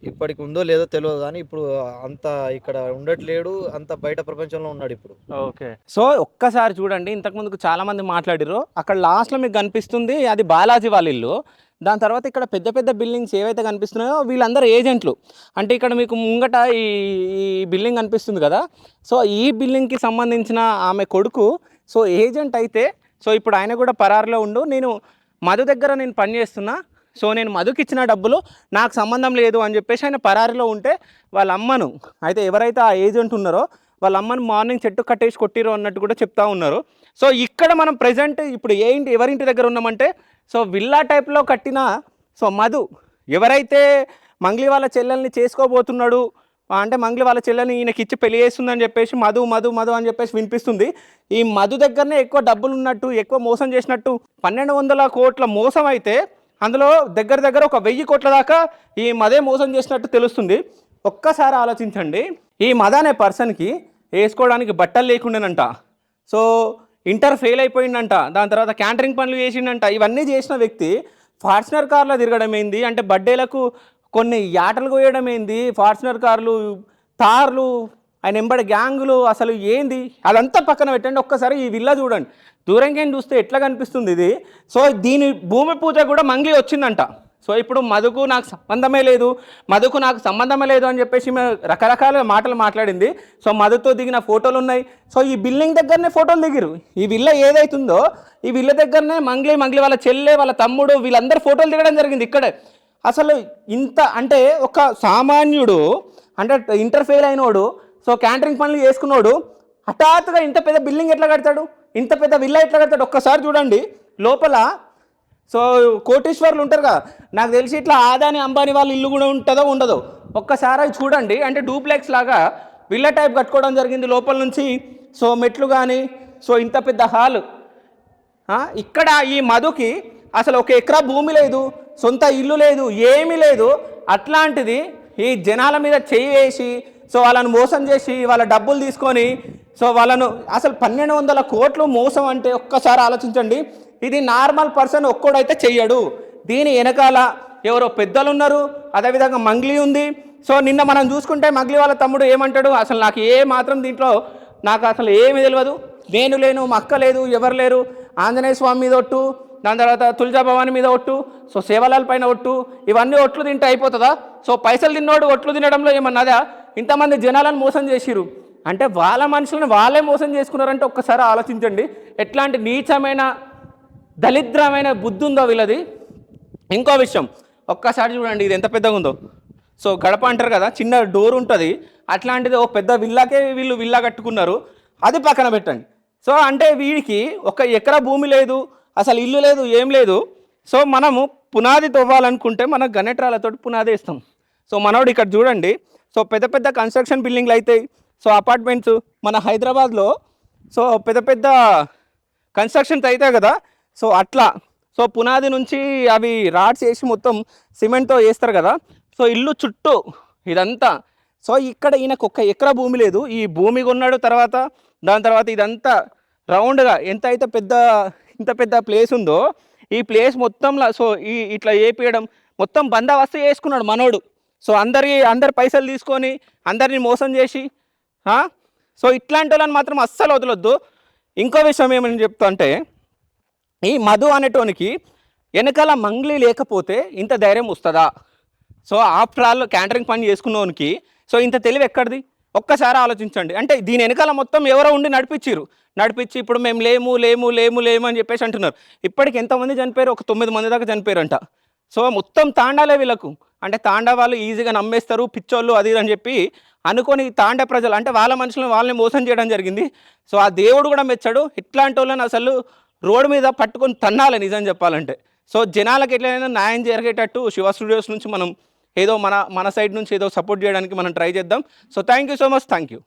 ఇప్పటికి ఉందో లేదో తెలియదు కానీ ఇప్పుడు అంత ఇక్కడ ఉండట్లేడు, అంత బయట ప్రపంచంలో ఉన్నాడు ఇప్పుడు. ఓకే. సో ఒక్కసారి చూడండి, ఇంతకు ముందుకు చాలా మంది మాట్లాడిర్రు. అక్కడ లాస్ట్లో మీకు కనిపిస్తుంది అది బాలాజీ వాళ్ళ ఇల్లు. దాని తర్వాత ఇక్కడ పెద్ద పెద్ద బిల్డింగ్స్ ఏవైతే కనిపిస్తున్నాయో వీళ్ళందరూ ఏజెంట్లు. అంటే ఇక్కడ మీకు ముంగట ఈ బిల్డింగ్ కనిపిస్తుంది కదా, సో ఈ బిల్డింగ్కి సంబంధించిన ఆమె కొడుకు సో ఏజెంట్ అయితే, సో ఇప్పుడు ఆయన కూడా పరారులో ఉండు, నేను మధు దగ్గర నేను పని చేస్తున్నా, సో నేను మధుకి ఇచ్చిన డబ్బులు నాకు సంబంధం లేదు అని చెప్పేసి ఆయన పరారిలో ఉంటే వాళ్ళ అమ్మను అయితే ఎవరైతే ఆ ఏజెంట్ ఉన్నారో వాళ్ళ అమ్మను మార్నింగ్ చెట్టు కట్టేసి కొట్టిరో అన్నట్టు కూడా చెప్తా ఉన్నారు. సో ఇక్కడ మనం ప్రజెంట్ ఇప్పుడు ఎవరింటి దగ్గర ఉన్నామంటే సో విల్లా టైప్లో కట్టిన సో మధు ఎవరైతే మంగ్లీ వాళ్ళ చెల్లెల్ని చేసుకోబోతున్నాడు అంటే మంగ్లీ వాళ్ళ చెల్లెల్ని ఈయనకి ఇచ్చి పెళ్లి చేస్తుందని చెప్పేసి మధు అని చెప్పేసి వినిపిస్తుంది. ఈ మధు దగ్గరనే ఎక్కువ డబ్బులు ఉన్నట్టు, ఎక్కువ మోసం చేసినట్టు. 1200 కోట్ల మోసం అయితే అందులో దగ్గర ఒక 1000 కోట్ల దాకా ఈ మదే మోసం చేసినట్టు తెలుస్తుంది. ఒక్కసారి ఆలోచించండి, ఈ మద అనే పర్సన్కి వేసుకోవడానికి బట్టలు లేకుండానంట, సో ఇంటర్ ఫెయిల్ అయిపోయిందంట, దాని తర్వాత క్యాంటరింగ్ పనులు చేసిండంట. ఇవన్నీ చేసిన వ్యక్తి ఫార్చునర్ కార్లో తిరగడం ఏంది, అంటే బర్త్డేలకు కొన్ని యాటలు కోయడం ఏంది, ఫార్చునర్ కార్లు, తార్లు, ఆయన ఎంబడి గ్యాంగులు, అసలు ఏంది అదంతా పక్కన పెట్టండి. ఒక్కసారి ఈ విల్లా చూడండి, దూరంగా చూస్తే ఎట్లా కనిపిస్తుంది ఇది. సో దీని భూమి పూజ కూడా మంగ్లీ వచ్చిందంట. సో ఇప్పుడు మధుకు నాకు సంబంధమే లేదు, మధుకు నాకు సంబంధమే లేదు అని చెప్పేసి రకరకాల మాటలు మాట్లాడింది. సో మధుతో దిగిన ఫోటోలు ఉన్నాయి. సో ఈ బిల్డింగ్ దగ్గరనే ఫోటోలు దిగిరు. ఈ విల్ల ఏదైతుందో ఈ విల్ల దగ్గరనే మంగ్లీ వాళ్ళ చెల్లె వాళ్ళ తమ్ముడు వీళ్ళందరూ ఫోటోలు దిగడం జరిగింది ఇక్కడే. అసలు ఇంత అంటే ఒక సామాన్యుడు అంటే ఇంటర్ ఫెయిల్ అయినోడు, సో క్యాంటరింగ్ పనులు చేసుకున్నాడు, హఠాత్తుగా ఇంత పెద్ద బిల్డింగ్ ఎట్లా కడతాడు, ఇంత పెద్ద విల్లా ఎట్లా కడతాడు? ఒక్కసారి చూడండి లోపల. సో కోటీశ్వర్లు ఉంటారు కదా, నాకు తెలిసి ఇట్లా ఆదాని అంబానీ వాళ్ళ ఇల్లు కూడా ఉంటుందో ఉండదో ఒక్కసారి అవి చూడండి. అంటే డూప్లెక్స్ లాగా విల్లా టైప్ కట్టుకోవడం జరిగింది లోపల నుంచి. సో మెట్లు కానీ, సో ఇంత పెద్ద హాల్. ఇక్కడ ఈ మధుకి అసలు 1 ఎకరా భూమి లేదు, సొంత ఇల్లు లేదు, ఏమీ లేదు. అట్లాంటిది ఈ జనాల మీద చేయి వేసి సో వాళ్ళని మోసం చేసి వాళ్ళ డబ్బులు తీసుకొని సో వాళ్ళను అసలు 1200 కోట్లు మోసం అంటే ఒక్కసారి ఆలోచించండి. ఇది నార్మల్ పర్సన్ ఒక్కడైతే చెయ్యడు. దీని వెనకాల ఎవరో పెద్దలు ఉన్నారు, అదేవిధంగా మంగ్లీ ఉంది. సో నిన్న మనం చూసుకుంటే మంగ్లీ వాళ్ళ తమ్ముడు ఏమంటాడు, అసలు నాకు ఏ మాత్రం దీంట్లో నాకు అసలు ఏమీ తెలియదు, నేను లేను, మా అక్క లేదు, ఎవరు లేరు, ఆంజనేయ స్వామి మీద ఒట్టు, దాని తర్వాత తులజా భవాని మీద ఒట్టు, సో సేవలాల పైన ఒట్టు, ఇవన్నీ ఒట్లు తింటే అయిపోతుందా? సో పైసలు తిన్నోడు ఒట్లు తినడంలో ఏమన్నదా? ఇంతమంది జనాలను మోసం చేసిరు అంటే వాళ్ళ మనుషులను వాళ్ళే మోసం చేసుకున్నారంటే ఒక్కసారి ఆలోచించండి ఎట్లాంటి నీచమైన దరిద్రమైన బుద్ధి ఉందో వీళ్ళది. ఇంకో విషయం ఒక్కసారి చూడండి, ఇది ఎంత పెద్దగా ఉందో. సో గడప అంటారు కదా, చిన్న డోర్ ఉంటుంది, అట్లాంటిది ఓ పెద్ద విల్లాకే వీళ్ళు విల్లా కట్టుకున్నారు. అది పక్కన పెట్టండి. సో అంటే వీడికి 1 ఎకరా భూమి లేదు, అసలు ఇల్లు లేదు, ఏం లేదు. సో మనము పునాది తవ్వాలనుకుంటే మన గణేట్రాలతో పునాది వేస్తాం. సో మనోడు ఇక్కడ చూడండి, సో పెద్ద పెద్ద కన్స్ట్రక్షన్ బిల్డింగ్లు అవుతాయి, సో అపార్ట్మెంట్స్ మన హైదరాబాద్లో సో పెద్ద పెద్ద కన్స్ట్రక్షన్స్ అవుతాయి కదా, సో అట్లా. సో పునాది నుంచి అవి రాడ్స్ వేసి మొత్తం సిమెంట్తో వేస్తారు కదా, సో ఇల్లు చుట్టూ ఇదంతా. సో ఇక్కడ ఈయనకు 1 ఎకరా భూమి లేదు, ఈ భూమి కొన్నాడు. తర్వాత దాని తర్వాత ఇదంతా రౌండ్గా ఎంత అయితే ఇంత పెద్ద ప్లేస్ ఉందో ఈ ప్లేస్ మొత్తంలో సో ఇట్లా వేపియడం మొత్తం బందోబస్తు చేసుకున్నాడు మనోడు. సో అందరి పైసలు తీసుకొని అందరిని మోసం చేసి సో ఇట్లాంటి వాళ్ళని మాత్రం అస్సలు వదలొద్దు. ఇంకో విషయం ఏమని చెప్తా అంటే, ఈ మధు అనేటోనికి వెనకాల మంగ్లీ లేకపోతే ఇంత ధైర్యం వస్తుందా? సో ఆఫ్టర్ ఆల్ క్యాంటరింగ్ పని చేసుకున్నోనికి సో ఇంత తెలివి ఎక్కడిది? ఒక్కసారి ఆలోచించండి. అంటే దీని వెనకాల మొత్తం ఎవరో ఉండి నడిపించి ఇప్పుడు మేము లేము అని చెప్పేసి అంటున్నారు. ఇప్పటికి ఎంతమంది చనిపోయారు? ఒక 9 మంది దాకా చనిపోయారంట. సో మొత్తం తాండాలే వీళ్ళకు. అంటే తాండా వాళ్ళు ఈజీగా నమ్మేస్తారు, పిచ్చోళ్ళు అది అని చెప్పి అనుకొని తాండా ప్రజలు అంటే వాళ్ళ మనుషులను వాళ్ళని మోసం చేయడం జరిగింది. సో ఆ దేవుడు కూడా మెచ్చాడు. ఇట్లాంటి వాళ్ళని అసలు రోడ్డు మీద పట్టుకొని తన్నాలి నిజం చెప్పాలంటే. సో జనాలకు ఎట్లయినా న్యాయం జరిగేటట్టు శివ స్టూడియోస్ నుంచి మనం ఏదో మన సైడ్ నుంచి ఏదో సపోర్ట్ చేయడానికి మనం ట్రై చేద్దాం. So thank you so much. Thank you.